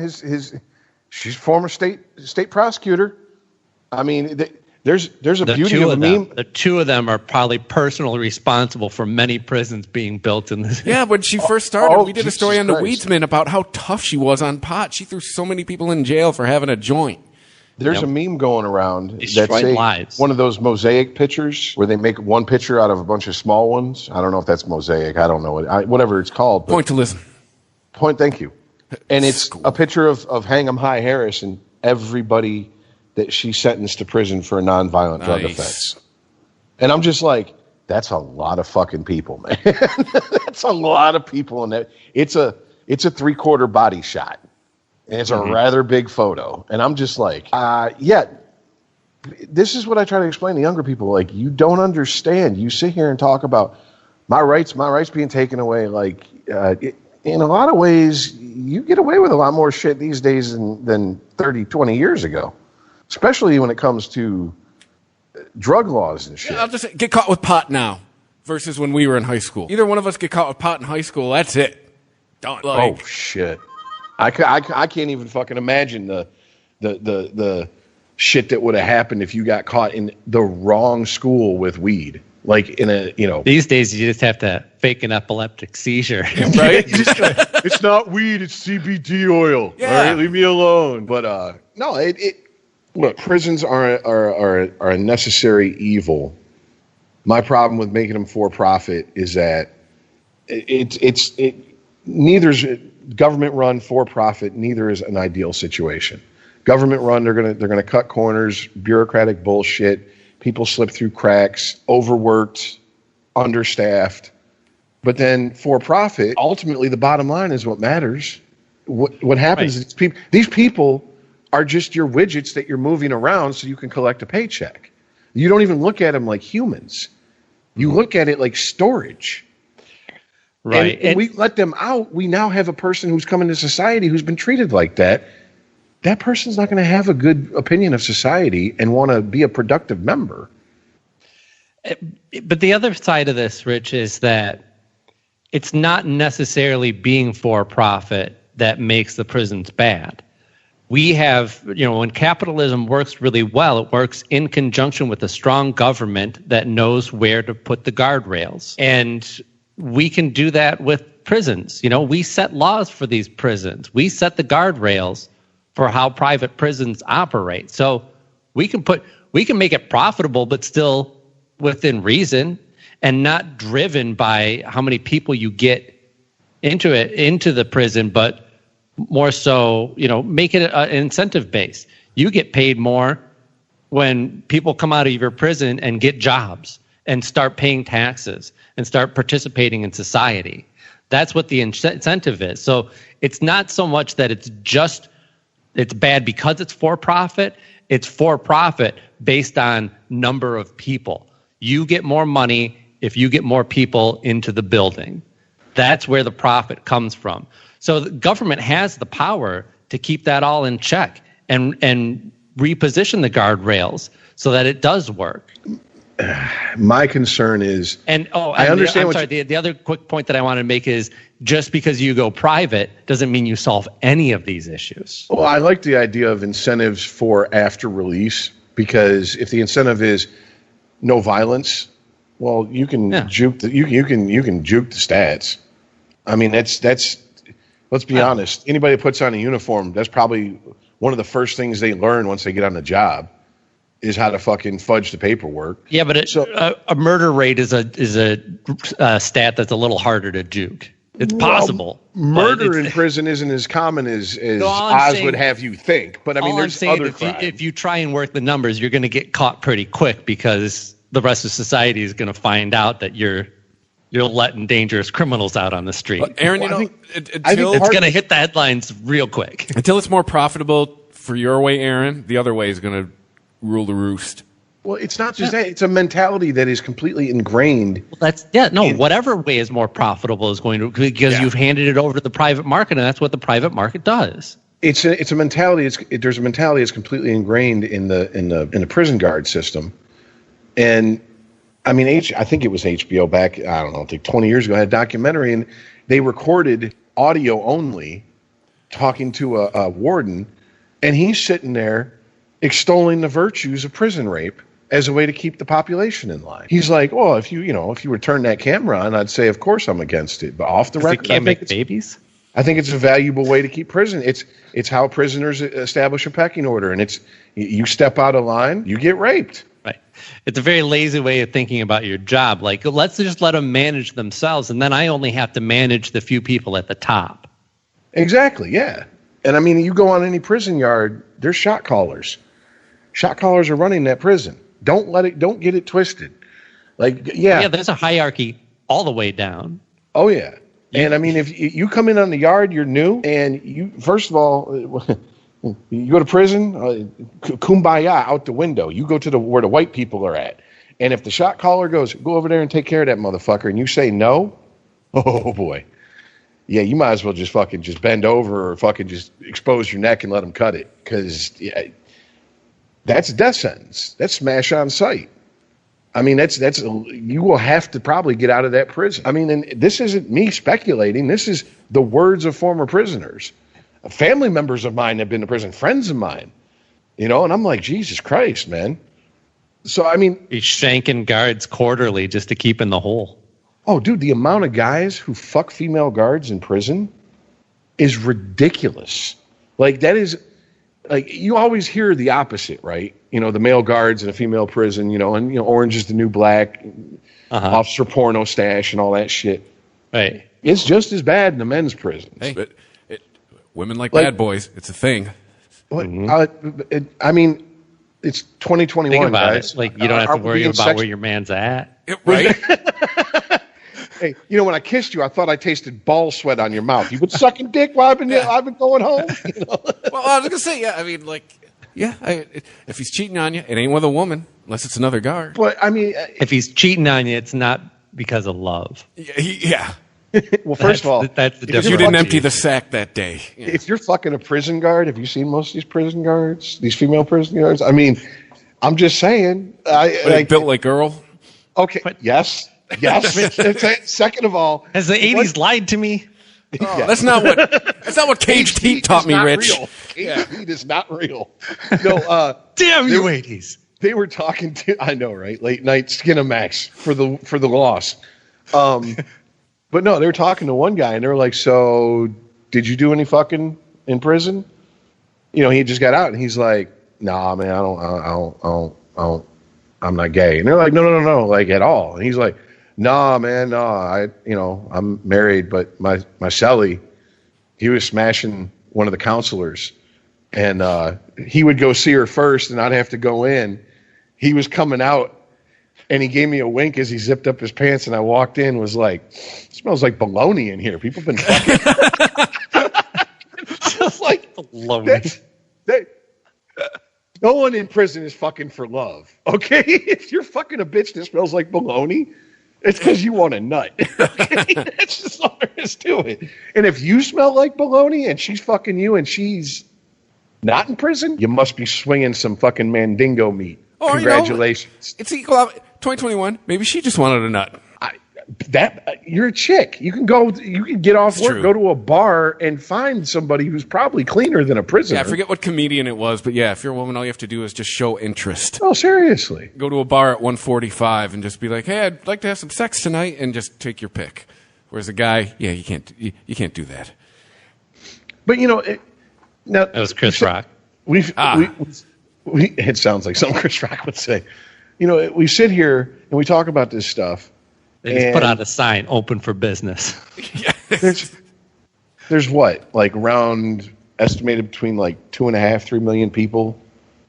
she's former state prosecutor. I mean, there's a beauty of a meme. The 2 of them are probably personally responsible for many prisons being built in this. Yeah, when she first started, we did a story on the Weedsman about how tough she was on pot. She threw so many people in jail for having a joint. There's a meme going around that's one of those mosaic pictures where they make one picture out of a bunch of small ones. I don't know if that's mosaic. I don't know whatever it's called. Point to listen. Thank you. And it's a picture of Hang 'em High Harris and everybody that she sentenced to prison for a nonviolent drug offense. And I'm just like, that's a lot of fucking people, man. That's a lot of people in that. It's a 3/4 body shot. And it's a rather big photo. And I'm just like, this is what I try to explain to younger people. Like, you don't understand. You sit here and talk about my rights being taken away. Like, in a lot of ways, you get away with a lot more shit these days than 30, 20 years ago. Especially when it comes to drug laws and shit. Yeah, I'll just say, get caught with pot now versus when we were in high school. Either one of us get caught with pot in high school, that's it. Done. Oh, shit. I can't even fucking imagine the shit that would have happened if you got caught in the wrong school with weed. Like in a, These days you just have to fake an epileptic seizure. Right? It's not weed, it's CBD oil. Yeah. All right, leave me alone. But no, look, prisons are a necessary evil. My problem with making them for profit is that neither's government run for profit. Neither is an ideal situation. Government run, they're gonna cut corners, bureaucratic bullshit. People slip through cracks, overworked, understaffed. But then for profit, ultimately the bottom line is what matters. What happens is these people are just your widgets that you're moving around so you can collect a paycheck. You don't even look at them like humans. You look at it like storage. Right. And we let them out. We now have a person who's come into society who's been treated like that. That person's not going to have a good opinion of society and want to be a productive member. But the other side of this, Rich, is that it's not necessarily being for profit that makes the prisons bad. We have, when capitalism works really well, it works in conjunction with a strong government that knows where to put the guardrails. And we can do that with prisons. We set laws for these prisons. We set the guardrails for how private prisons operate. So we can make it profitable, but still within reason and not driven by how many people you get into the prison, but more so, make it an incentive base. You get paid more when people come out of your prison and get jobs and start paying taxes and start participating in society. That's what the incentive is. So it's not so much that it's bad because it's for profit. It's for profit based on number of people. You get more money if you get more people into the building. That's where the profit comes from. So the government has the power to keep that all in check and reposition the guardrails so that it does work. my concern is, I understand. The other quick point that I want to make is just because you go private doesn't mean you solve any of these issues. Well, I like the idea of incentives for after release, because if the incentive is no violence, well, you can juke the you can juke the stats. I mean, that's let's be honest. Anybody that puts on a uniform, that's probably one of the first things they learn once they get on the job is how to fucking fudge the paperwork. Yeah, but a murder rate is a stat that's a little harder to juke. It's possible. Murder in prison isn't as common as Oz would have you think. But I mean, there's other crimes. If you try and work the numbers, you're going to get caught pretty quick because the rest of society is going to find out that you're letting dangerous criminals out on the street. Well, Aaron, I think it's going to hit the headlines real quick. Until it's more profitable for your way, Aaron, the other way is going to rule the roost. Well, it's not just that. It's a mentality that is completely ingrained. Well, whatever way is more profitable is going to, because you've handed it over to the private market, and that's what the private market does. It's a mentality. There's a mentality that's completely ingrained in the prison guard system. And I mean, I think it was HBO back, I don't know, I think 20 years ago, I had a documentary, and they recorded audio only talking to a warden, and he's sitting there extolling the virtues of prison rape as a way to keep the population in line. He's like, well, if you would turn that camera on, I'd say, of course I'm against it. But off the record, can't make babies? I think it's a valuable way to keep prison. It's how prisoners establish a pecking order, and it's you step out of line, you get raped. Right. It's a very lazy way of thinking about your job. Like, let's just let them manage themselves, and then I only have to manage the few people at the top. Exactly, yeah. And I mean, you go on any prison yard, there's shot callers. Shot callers are running that prison. Don't get it twisted. Like, yeah, there's a hierarchy all the way down. Oh yeah. And I mean, if you come in on the yard, you're new, and you first of all, you go to prison, kumbaya out the window. You go to where the white people are at, and if the shot caller goes, go over there and take care of that motherfucker, and you say no, oh boy, yeah, you might as well just bend over or fucking just expose your neck and let them cut it, because that's a death sentence. That's smash on sight. I mean, that's you will have to probably get out of that prison. I mean, and this isn't me speculating. This is the words of former prisoners. Family members of mine have been to prison, friends of mine, and I'm like, Jesus Christ, man. So, I mean, he's shanking guards quarterly just to keep in the hole. Oh, dude, the amount of guys who fuck female guards in prison is ridiculous. Like, that is, like, you always hear the opposite, right? The male guards in a female prison, and Orange is the New Black, officer porno stash and all that shit. Right. It's just as bad in the men's prisons. Hey, but women like bad boys. It's a thing. I mean, it's 2021, Think about guys. it. Like, you don't have to worry about where your man's at. Right? Hey, when I kissed you, I thought I tasted ball sweat on your mouth. You been sucking dick while I've been going home? Well, I was going to say, yeah, I mean, if he's cheating on you, it ain't with a woman, unless it's another guard. But, I mean... if he's cheating on you, it's not because of love. Yeah. Well, first of all, that's the difference. You didn't empty the sack that day. Yeah. If you're fucking a prison guard, have you seen most of these prison guards? These female prison guards? I mean, I'm just saying. Built like Earl? Okay, yes. Second of all... Has the 80s lied to me? Oh, that's not what Caged Heat taught me, Rich. Caged Heat is not real. No, damn you, 80s. They were talking to, I know, right? Late night Skinamax for the loss. But no, they were talking to one guy, and they were like, "So, did you do any fucking in prison?" He just got out, and he's like, "Nah, man, I don't. I'm not gay." And they're like, "No, like at all." And he's like, "Nah, man, no. I'm married, but my cellie, he was smashing one of the counselors, and he would go see her first, and I'd have to go in. He was coming out, and he gave me a wink as he zipped up his pants, and I walked in, was like, it smells like bologna in here. People have been fucking." Just like bologna. No one in prison is fucking for love, okay? If you're fucking a bitch that smells like bologna, it's because you want a nut. Okay? That's just all there is to it. And if you smell like bologna and she's fucking you and she's not in prison, you must be swinging some fucking mandingo meat. Congratulations. It's equal. 2021. Maybe she just wanted a nut. You're a chick. You can get off work, true. go to a bar, and find somebody who's probably cleaner than a prisoner. Yeah, I forget what comedian it was, but yeah, if you're a woman, all you have to do is just show interest. Oh, seriously. Go to a bar at 1:45 and just be like, "Hey, I'd like to have some sex tonight," and just take your pick. Whereas a guy, yeah, you can't do that. But now that was Chris Rock. It sounds like something Chris Rock would say. We sit here and we talk about this stuff. They just put out a sign, open for business. There's what, like around estimated between like 2.5, 3 million people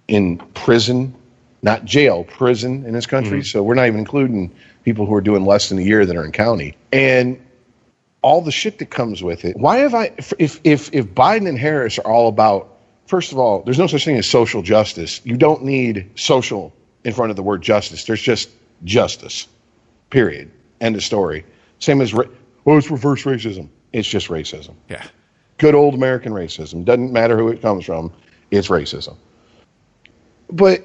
in prison, not jail, prison in this country. So we're not even including people who are doing less than a year that are in county. And all the shit that comes with it. Why have if Biden and Harris are all about, first of all, there's no such thing as social justice. You don't need social in front of the word justice. There's just justice, period. End of story. Same as, it's reverse racism. It's just racism. Yeah. Good old American racism. Doesn't matter who it comes from. It's racism. But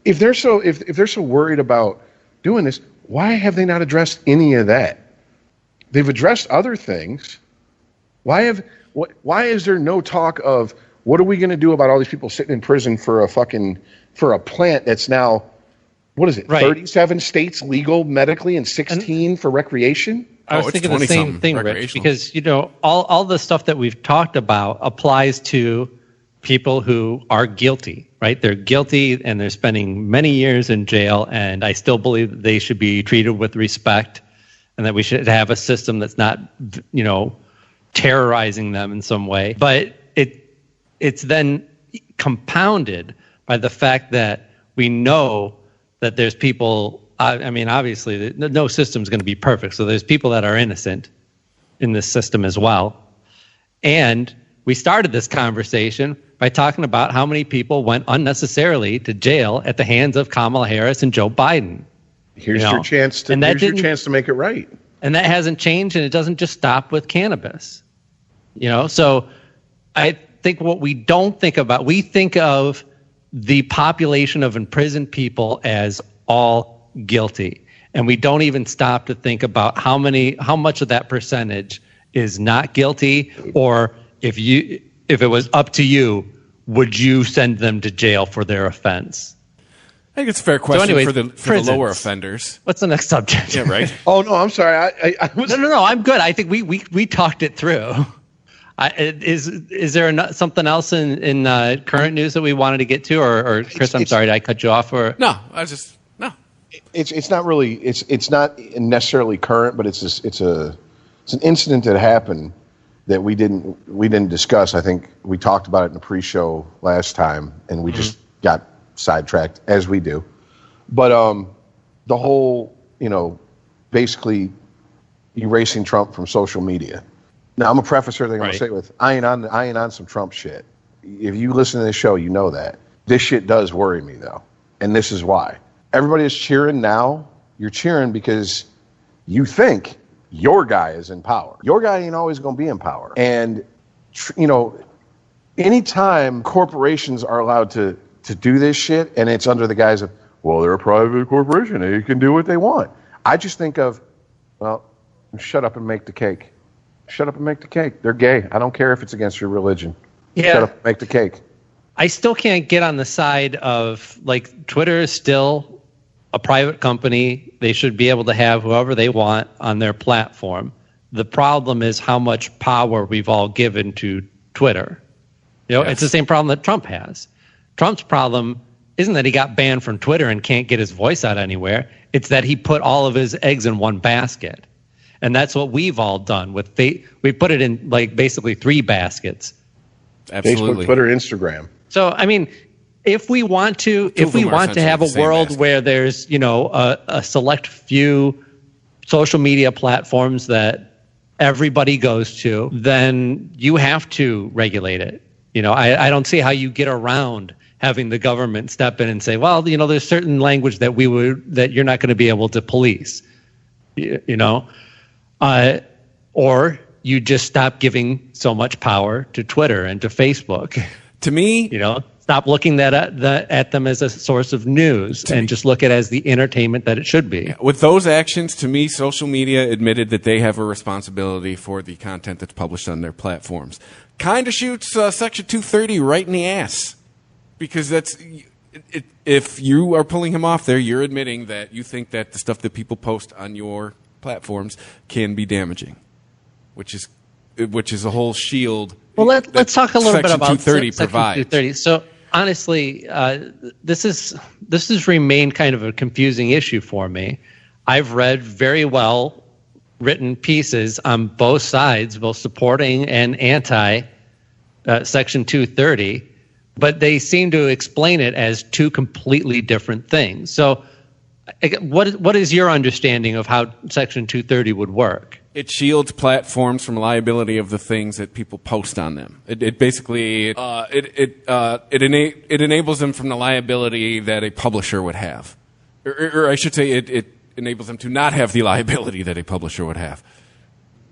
if they're so worried about doing this, why have they not addressed any of that? They've addressed other things. Why is there no talk of what are we going to do about all these people sitting in prison for a plant that's now, what is it? Right. 37 states legal medically and 16 for recreation? I was thinking the same thing, Rich, because all the stuff that we've talked about applies to people who are guilty, right? They're guilty and they're spending many years in jail, and I still believe that they should be treated with respect and that we should have a system that's not, terrorizing them in some way. But it's then compounded by the fact that we know that there's people, obviously, no system's going to be perfect. So there's people that are innocent in this system as well. And we started this conversation by talking about how many people went unnecessarily to jail at the hands of Kamala Harris and Joe Biden. Here's your chance to make it right. And that hasn't changed, and it doesn't just stop with cannabis. So I think what we don't think about, we think of the population of imprisoned people as all guilty. And we don't even stop to think about how much of that percentage is not guilty, or if it was up to you, would you send them to jail for their offense? I think it's a fair question for the lower offenders. What's the next subject? Yeah, right. Oh no, I'm sorry. No. I'm good. I think we talked it through. Is there something else in current news that we wanted to get to, or Chris? I'm sorry, did I cut you off? Or no, I was just no. It's not really. It's not necessarily current, but it's an incident that happened that we didn't discuss. I think we talked about it in the pre-show last time, and we just got sidetracked, as we do. But the whole, basically erasing Trump from social media. Now, I'm going to preface everything I'm going to say with, I ain't on some Trump shit. If you listen to this show, you know that. This shit does worry me, though. And this is why. Everybody is cheering now. You're cheering because you think your guy is in power. Your guy ain't always going to be in power. And, anytime corporations are allowed to do this shit, and it's under the guise of, well, they're a private corporation, they can do what they want. I just think of, well, shut up and make the cake. Shut up and make the cake. They're gay. I don't care if it's against your religion. Yeah. Shut up and make the cake. I still can't get on the side of, Twitter is still a private company. They should be able to have whoever they want on their platform. The problem is how much power we've all given to Twitter. It's the same problem that Trump has. Trump's problem isn't that he got banned from Twitter and can't get his voice out anywhere. It's that he put all of his eggs in one basket. And that's what we've all done with we put it in basically 3 baskets. Absolutely. Facebook, Twitter, Instagram. So, if we want to have a world where there's, a select few social media platforms that everybody goes to, then you have to regulate it. I don't see how you get around having the government step in and say, well, there's certain language that you're not going to be able to police, or you just stop giving so much power to Twitter and to Facebook. To me, Stop looking at them as a source of news and just look at it as the entertainment that it should be. With those actions, to me, social media admitted that they have a responsibility for the content that's published on their platforms. Kind of shoots Section 230 right in the ass. Because if you are pulling him off there, you're admitting that you think that the stuff that people post on your platforms can be damaging, which is a whole shield. Well, let's talk a little bit about Section 230 Section provides. 230. So honestly, this has remained kind of a confusing issue for me. I've read very well written pieces on both sides, both supporting and anti Section 230, but they seem to explain it as two completely different things. So what is your understanding of how Section 230 would work? It shields platforms from liability of the things that people post on them. It basically enables them from the liability that a publisher would have, or I should say, it enables them to not have the liability that a publisher would have.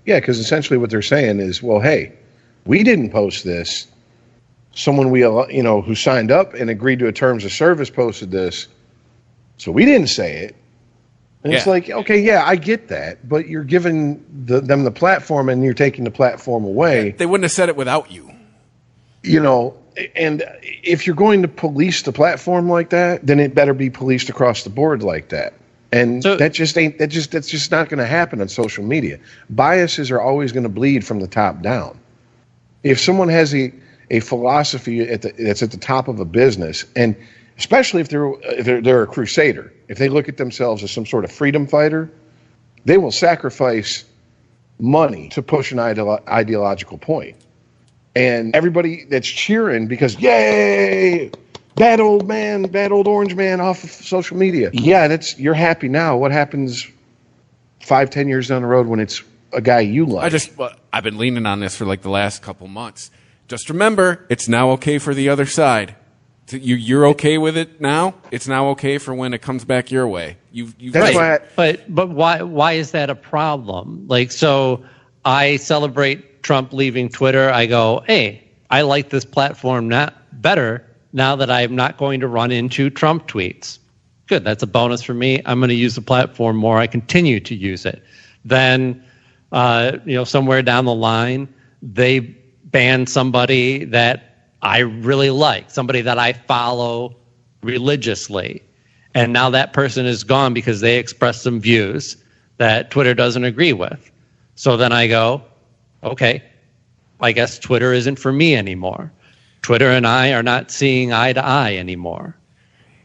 Yeah, because essentially what they're saying is, well, hey, we didn't post this. Someone who signed up and agreed to a terms of service posted this, so we didn't say it. And it's like, okay, yeah, I get that, but you're giving them the platform and you're taking the platform away. They wouldn't have said it without you. And if you're going to police the platform like that, then it better be policed across the board like that. And that's just not going to happen on social media. Biases are always going to bleed from the top down. If someone has a philosophy that's at the top of a business, and especially if they're a crusader, if they look at themselves as some sort of freedom fighter, they will sacrifice money to push an ideological point. And everybody that's cheering because, yay, bad old orange man off of social media. Yeah, you're happy now. What happens 5-10 years down the road when it's a guy you like? I've been leaning on this for like the last couple months. Just remember, it's now okay for the other side. You're okay with it now. It's now okay for when it comes back your way. But why is that a problem? Like, so I celebrate Trump leaving Twitter. I go, hey, I like this platform better now that I'm not going to run into Trump tweets. Good, that's a bonus for me. I'm going to use the platform more. I continue to use it. Then, somewhere down the line, they ban somebody that I really like, somebody that I follow religiously. And now that person is gone because they expressed some views that Twitter doesn't agree with. So then I go, okay, I guess Twitter isn't for me anymore. Twitter and I are not seeing eye to eye anymore.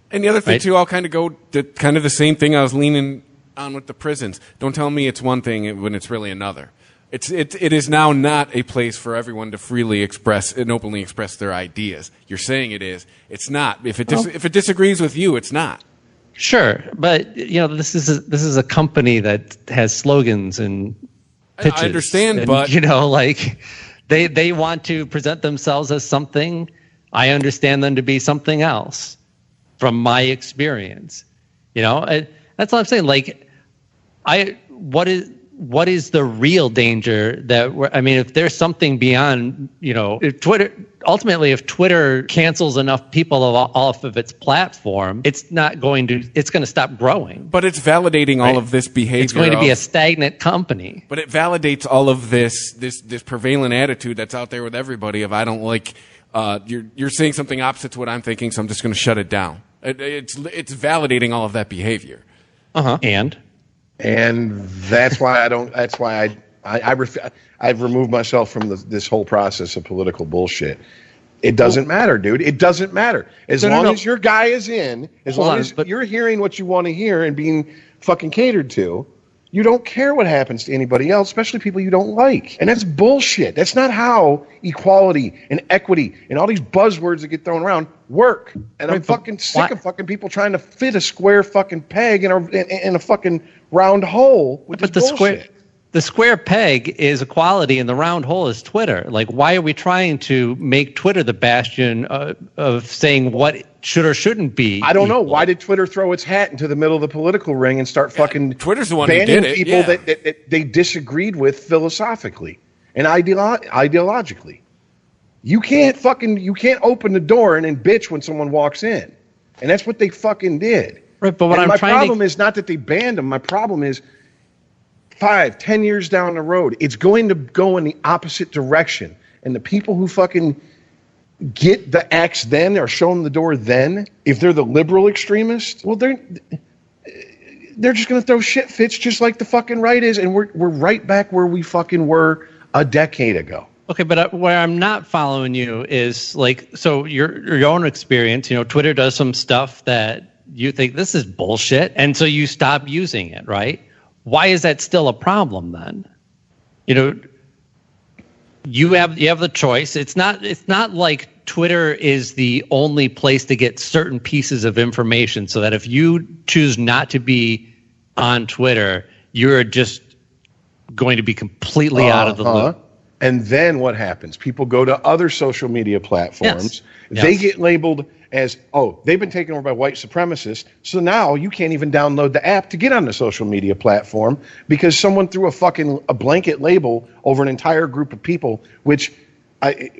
And the other thing, too, I'll kind of go to kind of the same thing I was leaning on with the prisons. Don't tell me it's one thing when it's really another. It is now not a place for everyone to freely express and openly express their ideas. You're saying it is. It's not. If it disagrees with you, it's not. Sure, but this is a company that has slogans and pitches. I understand, and, but they want to present themselves as something. I understand them to be something else, from my experience. That's all I'm saying. Like, what is the real danger if there's something beyond, if Twitter cancels enough people off of its platform, it's going to stop growing. But it's validating all of this behavior. It's going to be a stagnant company. But it validates all of this prevalent attitude that's out there with everybody of, I don't like, you're saying something opposite to what I'm thinking, so I'm just going to shut it down. It's validating all of that behavior. And that's why I've removed myself from this whole process of political bullshit. It doesn't matter, dude. It doesn't matter. As long as your guy is in, as long as you're hearing what you want to hear and being fucking catered to, you don't care what happens to anybody else, especially people you don't like. And that's bullshit. That's not how equality and equity and all these buzzwords that get thrown around work. And I'm fucking sick of fucking people trying to fit a square fucking peg in a fucking round hole with this bullshit. The square peg is equality and the round hole is Twitter. Like, why are we trying to make Twitter the bastion of saying what should or shouldn't be? I don't know. Why did Twitter throw its hat into the middle of the political ring and start fucking Twitter's the one who did it. People that they disagreed with philosophically and ideologically? You can't open the door and then bitch when someone walks in. And that's what they fucking did. Right, but my problem is not that they banned them. My problem is 5-10 years down the road, it's going to go in the opposite direction. And the people who fucking get the axe then are shown the door then, if they're the liberal extremists, well, they're just going to throw shit fits just like the fucking right is. And we're right back where we fucking were a decade ago. Okay, but where I'm not following you is like, so your own experience, Twitter does some stuff that you think this is bullshit, and so you stop using it, right? Why is that still a problem then? You have the choice. It's not like Twitter is the only place to get certain pieces of information, so that if you choose not to be on Twitter, you're just going to be completely out of the loop. And then what happens? People go to other social media platforms. Yes. They get labeled as, they've been taken over by white supremacists. So now you can't even download the app to get on the social media platform because someone threw a blanket label over an entire group of people, which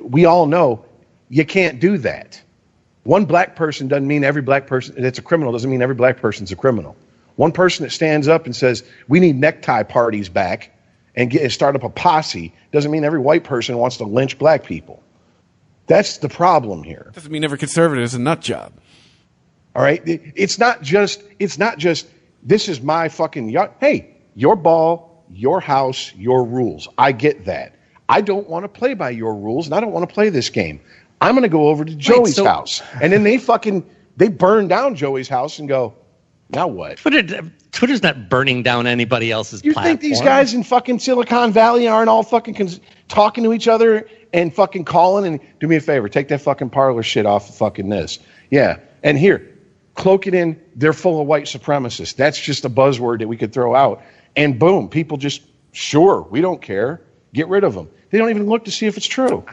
we all know you can't do that. One black person doesn't mean every black person that's a criminal doesn't mean every black person's a criminal. One person that stands up and says, we need necktie parties back and start up a posse doesn't mean every white person wants to lynch black people. That's the problem here. Doesn't mean every conservative is a nut job. All right? It's not just this is my fucking hey, your ball, your house, your rules. I get that. I don't want to play by your rules, and I don't want to play this game. I'm going to go over to Joey's house. And then they burn down Joey's house and go, now what? Twitter's not burning down anybody else's platform. You think these guys in fucking Silicon Valley aren't all fucking talking to each other and fucking calling and do me a favor, take that fucking Parler shit off of fucking this. Yeah. And here, cloak it in, they're full of white supremacists. That's just a buzzword that we could throw out. And boom, people just, sure, we don't care. Get rid of them. They don't even look to see if it's true.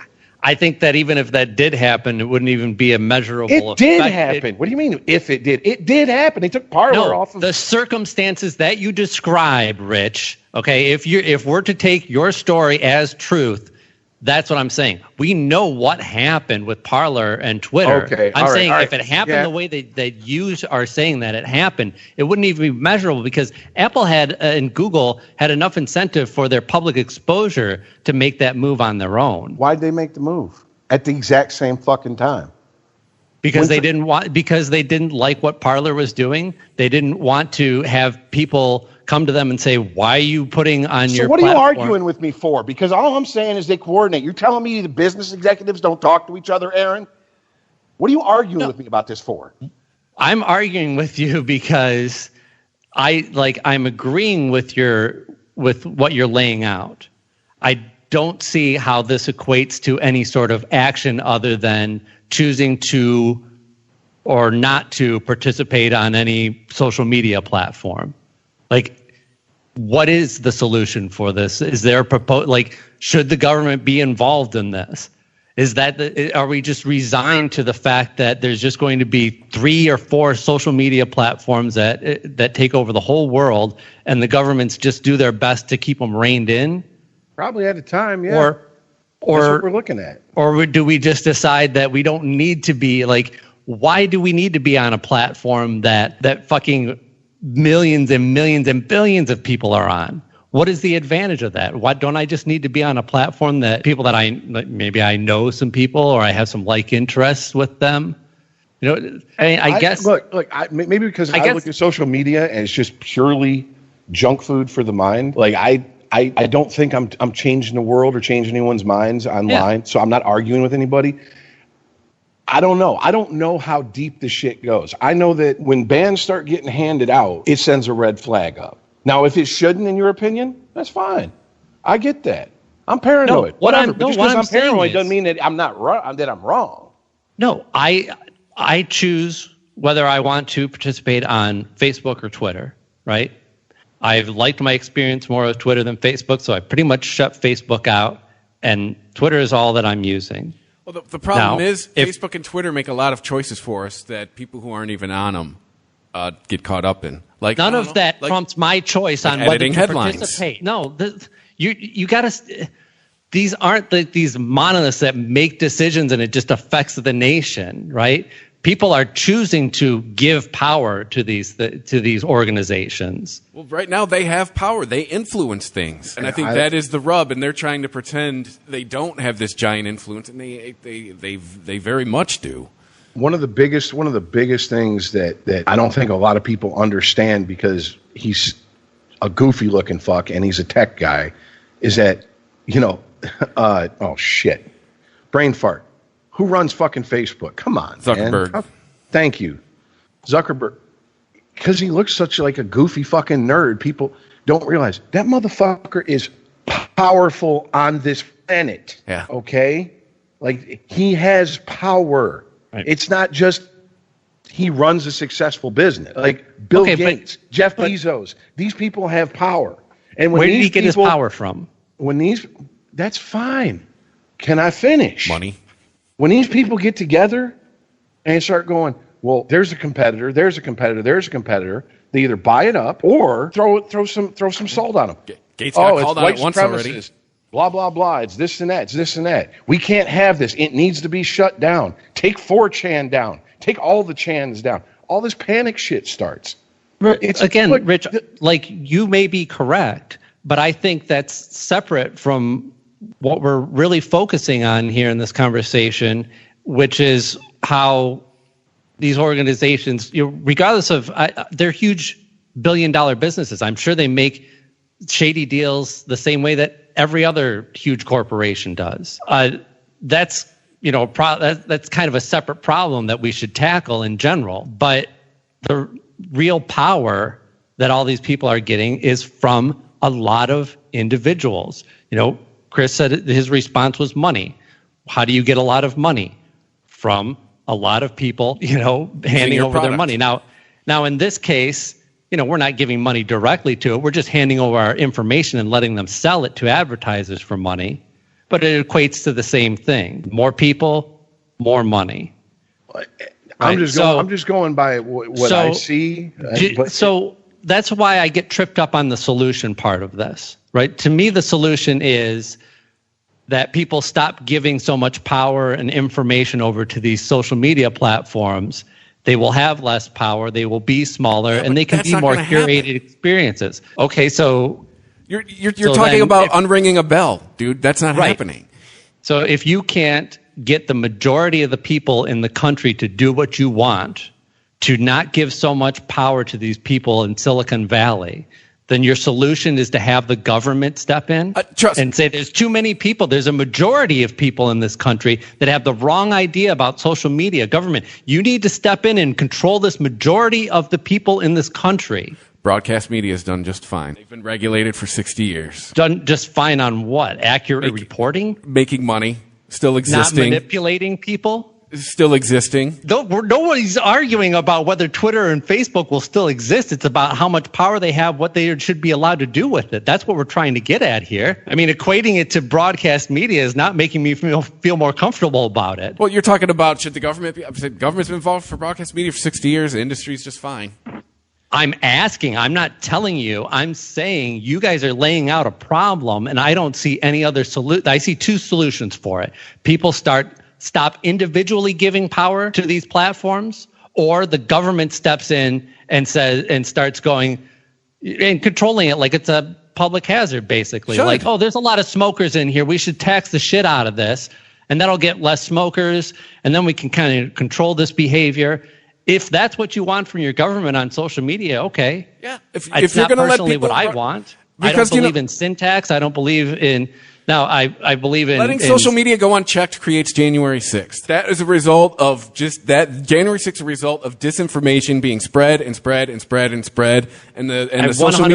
I think that even if that did happen, it wouldn't even be a measurable effect. It did happen. What do you mean if it did? It did happen. They took Parler off of... the circumstances that you describe, Rich, okay, if we're to take your story as truth, that's what I'm saying. We know what happened with Parler and Twitter. Okay, I'm saying if it happened the way that you are saying that it happened, it wouldn't even be measurable because Apple had and Google had enough incentive for their public exposure to make that move on their own. Why'd they make the move at the exact same fucking time? Because they didn't like what Parler was doing. They didn't want to have people come to them and say, why are you putting on your platform? So what are you arguing with me for? Because all I'm saying is they coordinate. You're telling me the business executives don't talk to each other, Aaron? What are you arguing with me about this for? I'm arguing with you because I'm agreeing with what you're laying out. I don't see how this equates to any sort of action other than choosing to or not to participate on any social media platform. What is the solution for this? Is there should the government be involved in this? Are we just resigned to the fact that there's just going to be 3 or 4 social media platforms that take over the whole world, and the governments just do their best to keep them reined in? Probably at a time, yeah. Or that's what we're looking at. Or do we just decide that we don't need to be why do we need to be on a platform that fucking millions and millions and billions of people are on? What is the advantage of that? Why don't I just need to be on a platform that people that maybe I know some people or I have some interests with them? I guess. Look. Maybe because I look at social media and it's just purely junk food for the mind. I don't think I'm changing the world or changing anyone's minds online. Yeah. So I'm not arguing with anybody. I don't know. I don't know how deep the shit goes. I know that when bans start getting handed out, it sends a red flag up. Now, if it shouldn't, in your opinion, that's fine. I get that. I'm paranoid. Just because I'm paranoid doesn't mean that I'm not wrong. That I'm wrong. No, I choose whether I want to participate on Facebook or Twitter. Right? I've liked my experience more with Twitter than Facebook, so I pretty much shut Facebook out, and Twitter is all that I'm using. Well, the problem is Facebook and Twitter make a lot of choices for us that people who aren't even on them get caught up in. None of that prompts my choice on whether to participate. No, you got to. these aren't these monoliths that make decisions and it just affects the nation, right? People are choosing to give power to these organizations. Well, right now they have power. They influence things. And I think that is the rub. And they're trying to pretend they don't have this giant influence. And they very much do. One of the biggest things that I don't think a lot of people understand, because he's a goofy looking fuck and he's a tech guy, is that, oh shit, brain fart. Who runs fucking Facebook? Come on, Zuckerberg. Man. Thank you, Zuckerberg. Because he looks such like a goofy fucking nerd. People don't realize that motherfucker is powerful on this planet. Yeah. Okay? Like, he has power. Right. It's not just he runs a successful business. Like Bill Gates, Jeff Bezos. These people have power. And when where did he get his power from? That's fine. Can I finish? Money. When these people get together and start going, well, there's a competitor, there's a competitor, there's a competitor, they either buy it up or throw some salt on them. Gates got called on it once already. Blah, blah, blah. It's this and that. It's this and that. We can't have this. It needs to be shut down. Take 4chan down. Take all the chans down. All this panic shit starts. Rich, like, you may be correct, but I think that's separate from what we're really focusing on here in this conversation, which is how these organizations, regardless of, they're huge billion-dollar businesses. I'm sure they make shady deals the same way that every other huge corporation does. That's that's kind of a separate problem that we should tackle in general. But the real power that all these people are getting is from a lot of individuals. Chris said his response was money. How do you get a lot of money? From a lot of people, handing over their money. Now in this case, we're not giving money directly to it. We're just handing over our information and letting them sell it to advertisers for money. But it equates to the same thing. More people, more money. I'm just going by what I see. So that's why I get tripped up on the solution part of this, right? To me, the solution is that people stop giving so much power and information over to these social media platforms. They will have less power, they will be smaller, and they can be more curated experiences. Okay, so you're talking about unringing a bell, dude. That's not happening. So if you can't get the majority of the people in the country to do what you want, to not give so much power to these people in Silicon Valley, then your solution is to have the government step in and say there's too many people. There's a majority of people in this country that have the wrong idea about social media. Government, you need to step in and control this majority of the people in this country. Broadcast media has done just fine. They've been regulated for 60 years. Done just fine on what? Accurate reporting? Making money. Still existing. Not manipulating people? Still existing. Nobody's arguing about whether Twitter and Facebook will still exist. It's about how much power they have, what they should be allowed to do with it. That's what we're trying to get at here. I mean, equating it to broadcast media is not making me feel more comfortable about it. Well, you're talking about should the government be? The government's been involved for broadcast media for 60 years. The industry's just fine. I'm asking. I'm not telling you. I'm saying you guys are laying out a problem, and I don't see any other solution. I see two solutions for it. People stop individually giving power to these platforms, or the government steps in and starts going and controlling it like it's a public hazard, basically. Like, oh, there's a lot of smokers in here. We should tax the shit out of this, and that'll get less smokers, and then we can kind of control this behavior. If that's what you want from your government on social media, okay. Yeah. If you're going to let people, what I want. I don't believe in syntax. I don't believe in. Now, I believe in letting social media go unchecked creates January 6th. That is a result of just that. January 6th is a result of disinformation being spread and spread and spread and spread, and the social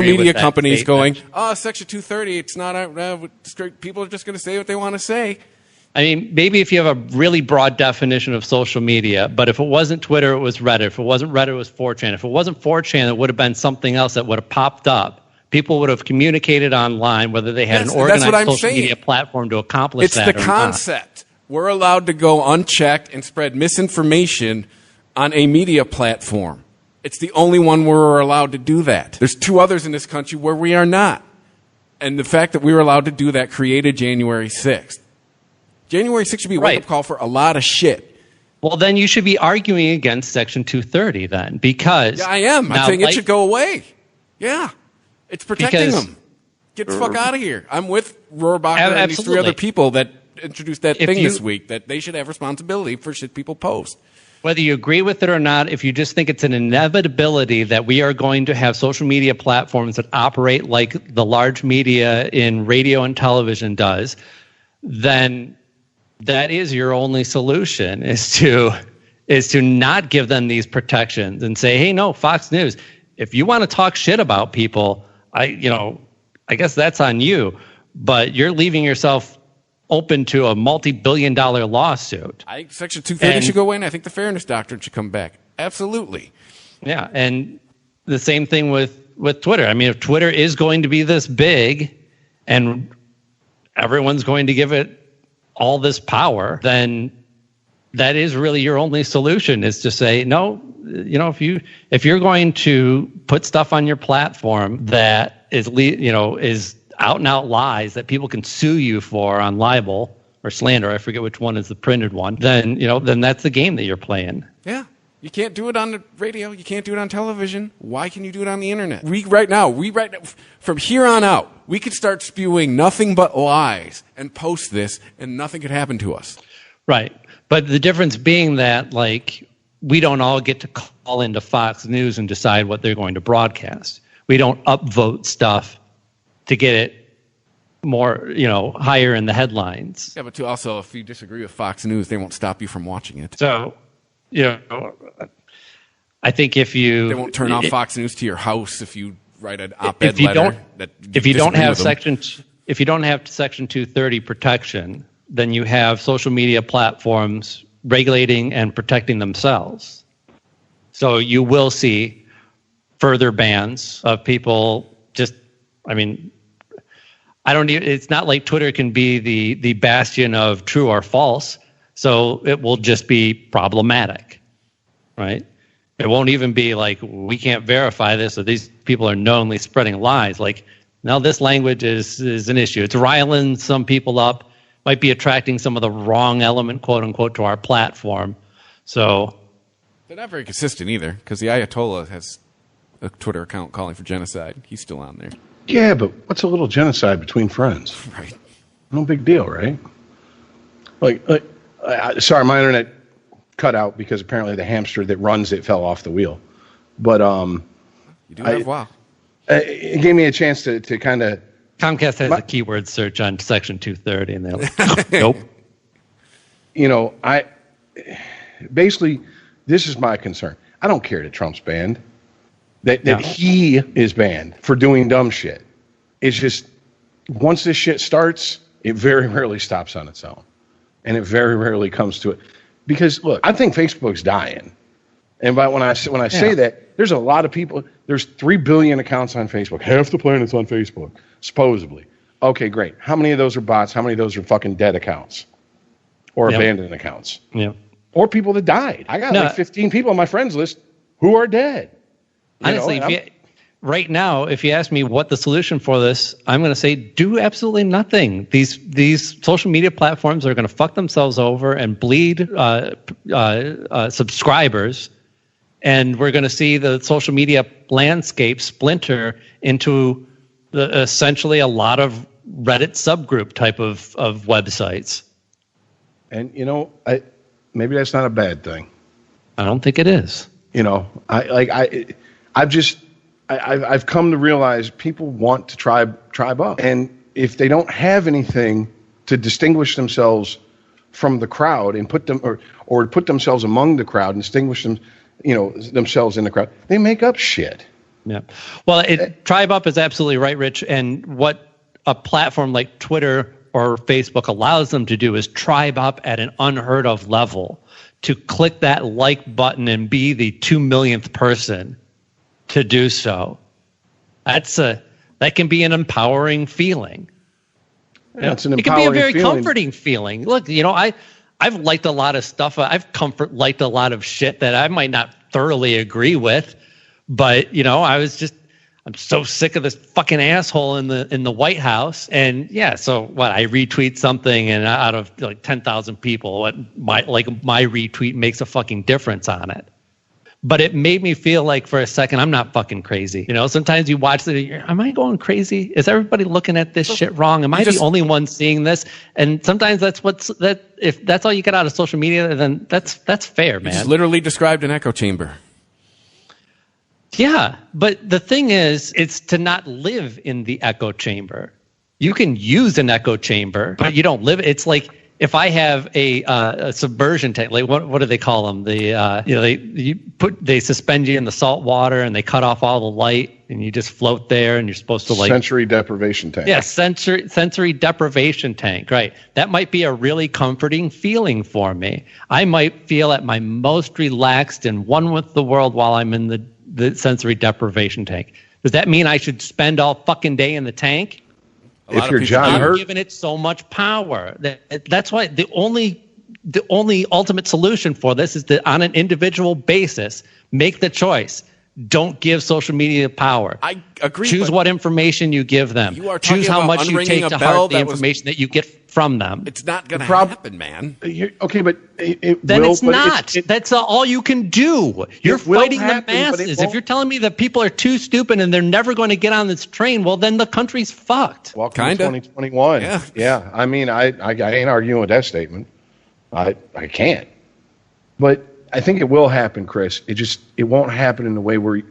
media companies going, Section 230. It's not. People are just going to say what they want to say. I mean, maybe if you have a really broad definition of social media, but if it wasn't Twitter, it was Reddit. If it wasn't Reddit, it was 4chan. If it wasn't 4chan, it would have been something else that would have popped up. People would have communicated online, whether they had an organized social media platform to accomplish that. It's the concept. We're allowed to go unchecked and spread misinformation on a media platform. It's the only one where we're allowed to do that. There's two others in this country where we are not. And the fact that we were allowed to do that created January 6th. January 6th should be a wake-up call for a lot of shit. Well, then you should be arguing against Section 230 then, because... Yeah, I am. I'm saying it should go away. Yeah. It's protecting them. Get the fuck out of here. I'm with Rohrabacher and these 3 other people that introduced that thing this week, that they should have responsibility for shit people post. Whether you agree with it or not, if you just think it's an inevitability that we are going to have social media platforms that operate like the large media in radio and television does, then that is your only solution, is to not give them these protections and say, hey, no, Fox News, if you want to talk shit about people, I guess that's on you, but you're leaving yourself open to a multi-billion-dollar lawsuit. I think Section 230 should go in. I think the Fairness Doctrine should come back. Absolutely. Yeah, and the same thing with Twitter. I mean, if Twitter is going to be this big and everyone's going to give it all this power, then that is really your only solution, is to say, no, if you're going to put stuff on your platform that is out and out lies that people can sue you for on libel or slander, I forget which one is the printed one, then that's the game that you're playing. Yeah. You can't do it on the radio. You can't do it on television. Why can you do it on the internet? Right now, from here on out, we could start spewing nothing but lies and post this, and nothing could happen to us. Right. But the difference being that, we don't all get to call into Fox News and decide what they're going to broadcast. We don't upvote stuff to get it more, higher in the headlines. Yeah, but also, if you disagree with Fox News, they won't stop you from watching it. So, I think if you... They won't turn off Fox News to your house if you write an op-ed letter. If you don't have Section 230 protection, then you have social media platforms regulating and protecting themselves. So you will see further bans of people it's not like Twitter can be the bastion of true or false, so it will just be problematic, right? It won't even be like, we can't verify this, or these people are knowingly spreading lies. Now this language is an issue. It's riling some people up, might be attracting some of the wrong element, quote unquote, to our platform. So they're not very consistent either, because the Ayatollah has a Twitter account calling for genocide. He's still on there. Yeah, but what's a little genocide between friends? Right. No big deal, right? Sorry, my internet cut out because apparently the hamster that runs it fell off the wheel. But you do have WoW. It gave me a chance to kind of... Comcast has a keyword search on Section 230, and they'll... Nope. Basically, this is my concern. I don't care that Trump's banned. That he is banned for doing dumb shit. It's just, once this shit starts, it very rarely stops on its own. And it very rarely comes to it. Because, look, I think Facebook's dying. And when I say that, there's a lot of people, there's 3 billion accounts on Facebook. Half the planet's on Facebook, supposedly. Okay, great. How many of those are bots? How many of those are fucking dead accounts? Or abandoned accounts? Yeah. Or people that died. I got 15 people on my friends list who are dead. Honestly, right now, if you ask me what the solution for this, I'm going to say do absolutely nothing. These social media platforms are going to fuck themselves over and bleed subscribers, and we're going to see the social media landscape splinter into essentially a lot of Reddit subgroup type of websites. And maybe that's not a bad thing. I don't think it is. I've come to realize people want to tribe up, and if they don't have anything to distinguish themselves from the crowd and put them or put themselves among the crowd and distinguish them, themselves in the crowd, they make up shit. Yeah. Well, tribe up is absolutely right, Rich. And what a platform like Twitter or Facebook allows them to do is tribe up at an unheard of level, to click that like button and be the 2 millionth person to do so. That can be an empowering feeling. Yeah, it's an it empowering can be a very feeling. comforting feeling. Look, I've liked a lot of stuff. I've liked a lot of shit that I might not thoroughly agree with, but I'm I'm so sick of this fucking asshole in the White House. And yeah, so what? I retweet something, and out of like 10,000 people, my retweet makes a fucking difference on it. But it made me feel like for a second, I'm not fucking crazy. You know, sometimes you watch am I going crazy? Is everybody looking at this shit wrong? Am I the only one seeing this? And sometimes if that's all you get out of social media, then that's fair, man. You just literally described an echo chamber. Yeah, but the thing is, it's to not live in the echo chamber. You can use an echo chamber, but you don't live. It's like if I have a submersion tank, like what do they call them? They suspend you in the salt water and they cut off all the light and you just float there and you're supposed to sensory deprivation tank. Yeah, sensory deprivation tank. Right. That might be a really comforting feeling for me. I might feel at my most relaxed and one with the world while I'm in the sensory deprivation tank. Does that mean I should spend all fucking day in the tank? If you're John Hurt, giving it so much power. That's why the only ultimate solution for this is to, on an individual basis, make the choice. Don't give social media power. I agree. Choose what information you give them. You are Choose how much you take to heart the information that you get from them. It's not going to happen, man. Okay, but then it's not. That's all you can do. You're fighting the masses. If you're telling me that people are too stupid and they're never going to get on this train, well, then the country's fucked. Welcome to 2021. Yeah. I mean, I ain't arguing with that statement. I can't. But I think it will happen, Chris. It won't happen in the way we're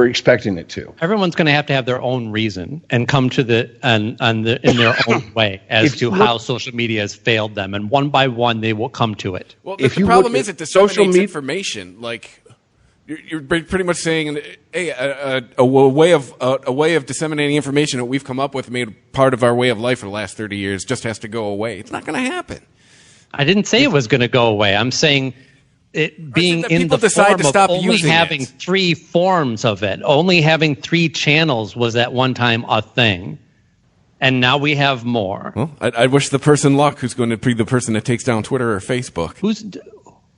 expecting it to. Everyone's going to have their own reason and come to in their own way as to how social media has failed them, and one by one they will come to it. Well, the problem is it disseminates information. Like you're pretty much saying, hey, a way of disseminating information that we've come up with, made part of our way of life for the last 30 years, just has to go away. It's not going to happen. I didn't say it was going to go away. I'm saying it being in the form of only having 3 forms of it. Only having 3 channels was at one time a thing. And now we have more. Well, I wish the person luck who's going to be the person that takes down Twitter or Facebook.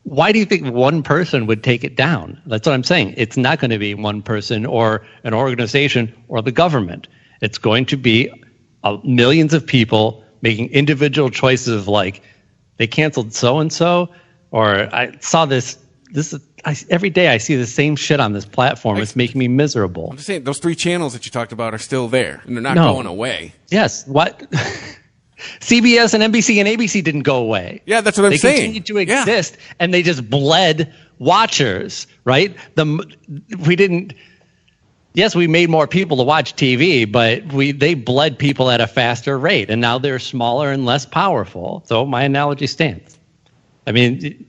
Why do you think one person would take it down? That's what I'm saying. It's not going to be one person or an organization or the government. It's going to be millions of people making individual choices of like, they canceled so-and-so, or I saw this every day I see the same shit on this platform. It's making me miserable. I'm just saying, those 3 channels that you talked about are still there, and they're not going away. Yes. What? CBS and NBC and ABC didn't go away. Yeah, that's what I'm saying. They continued to exist, and they just bled watchers, right? Yes, we made more people to watch TV, but they bled people at a faster rate, and now they're smaller and less powerful. So my analogy stands. I mean,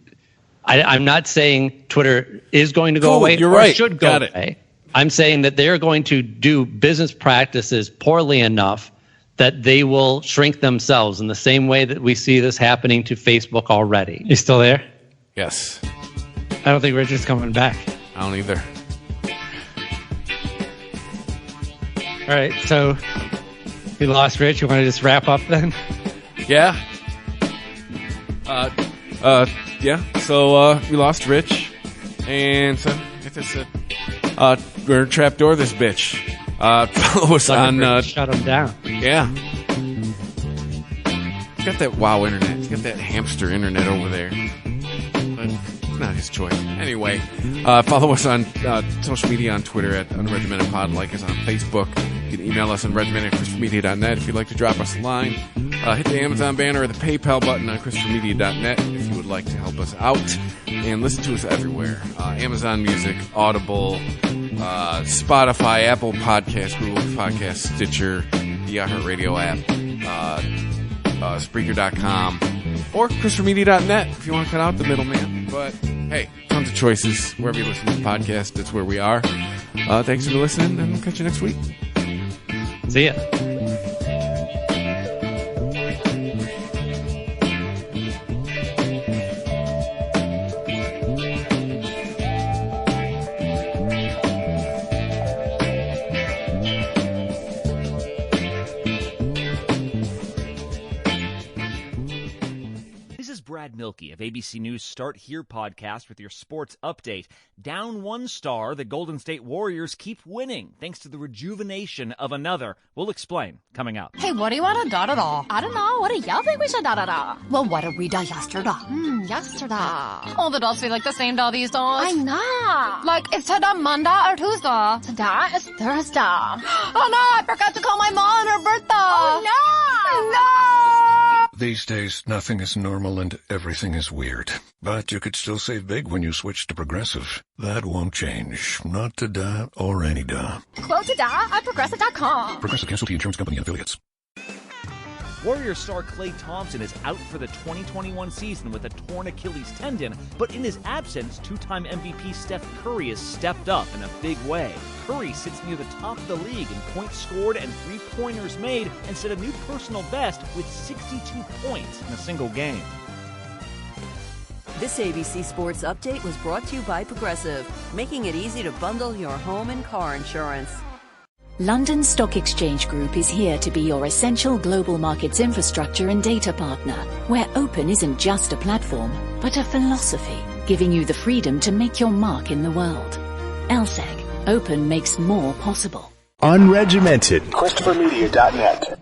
I'm not saying Twitter is going to go away or should go away. I'm saying that they're going to do business practices poorly enough that they will shrink themselves in the same way that we see this happening to Facebook already. You still there? Yes. I don't think Richard's coming back. I don't either. All right, so we lost Rich. You want to just wrap up then? Yeah. Yeah. So we lost Rich, and so like I said, we're trapdoor this bitch. Follow us on. Shut him down. Yeah. He's got that WoW internet. He's got that hamster internet over there. But it's not his choice. Anyway, follow us on social media on Twitter at Unregimented Pod. Like us on Facebook. You can email us on regimented@christophermedia.net if you'd like to drop us a line. Hit the Amazon banner or the PayPal button on christophermedia.net if you would like to help us out. And listen to us everywhere. Amazon Music, Audible, Spotify, Apple Podcasts, Google Podcasts, Stitcher, the iHeartRadio app, Spreaker.com, or christophermedia.net if you want to cut out the middleman. But hey, tons of choices. Wherever you listen to the podcast, that's where we are. Thanks for listening, and we'll catch you next week. See ya. Brad Milkey of ABC News Start Here podcast with your sports update. Down one star, the Golden State Warriors keep winning thanks to the rejuvenation of another. We'll explain coming up. Hey, what do you want to da-da-da? I don't know. What do y'all think we should da-da-da? Well, what did we da yesterday? Yesterday. All the dolls feel like the same doll these days. I know. Like, it's today Monday or Tuesday. Today is Thursday. Oh no, I forgot to call my mom on her birthday. Oh no! No! These days, nothing is normal and everything is weird. But you could still save big when you switch to Progressive. That won't change. Not today or any day. Quote today at Progressive.com. Progressive Casualty Insurance Company and Affiliates. Warriors star Klay Thompson is out for the 2021 season with a torn Achilles tendon, but in his absence, two-time MVP Steph Curry has stepped up in a big way. Curry sits near the top of the league in points scored and three-pointers made and set a new personal best with 62 points in a single game. This ABC Sports Update was brought to you by Progressive, making it easy to bundle your home and car insurance. London Stock Exchange Group is here to be your essential global markets infrastructure and data partner, where open isn't just a platform, but a philosophy, giving you the freedom to make your mark in the world. LSEG. Open makes more possible. Unregimented. ChristopherMedia.net.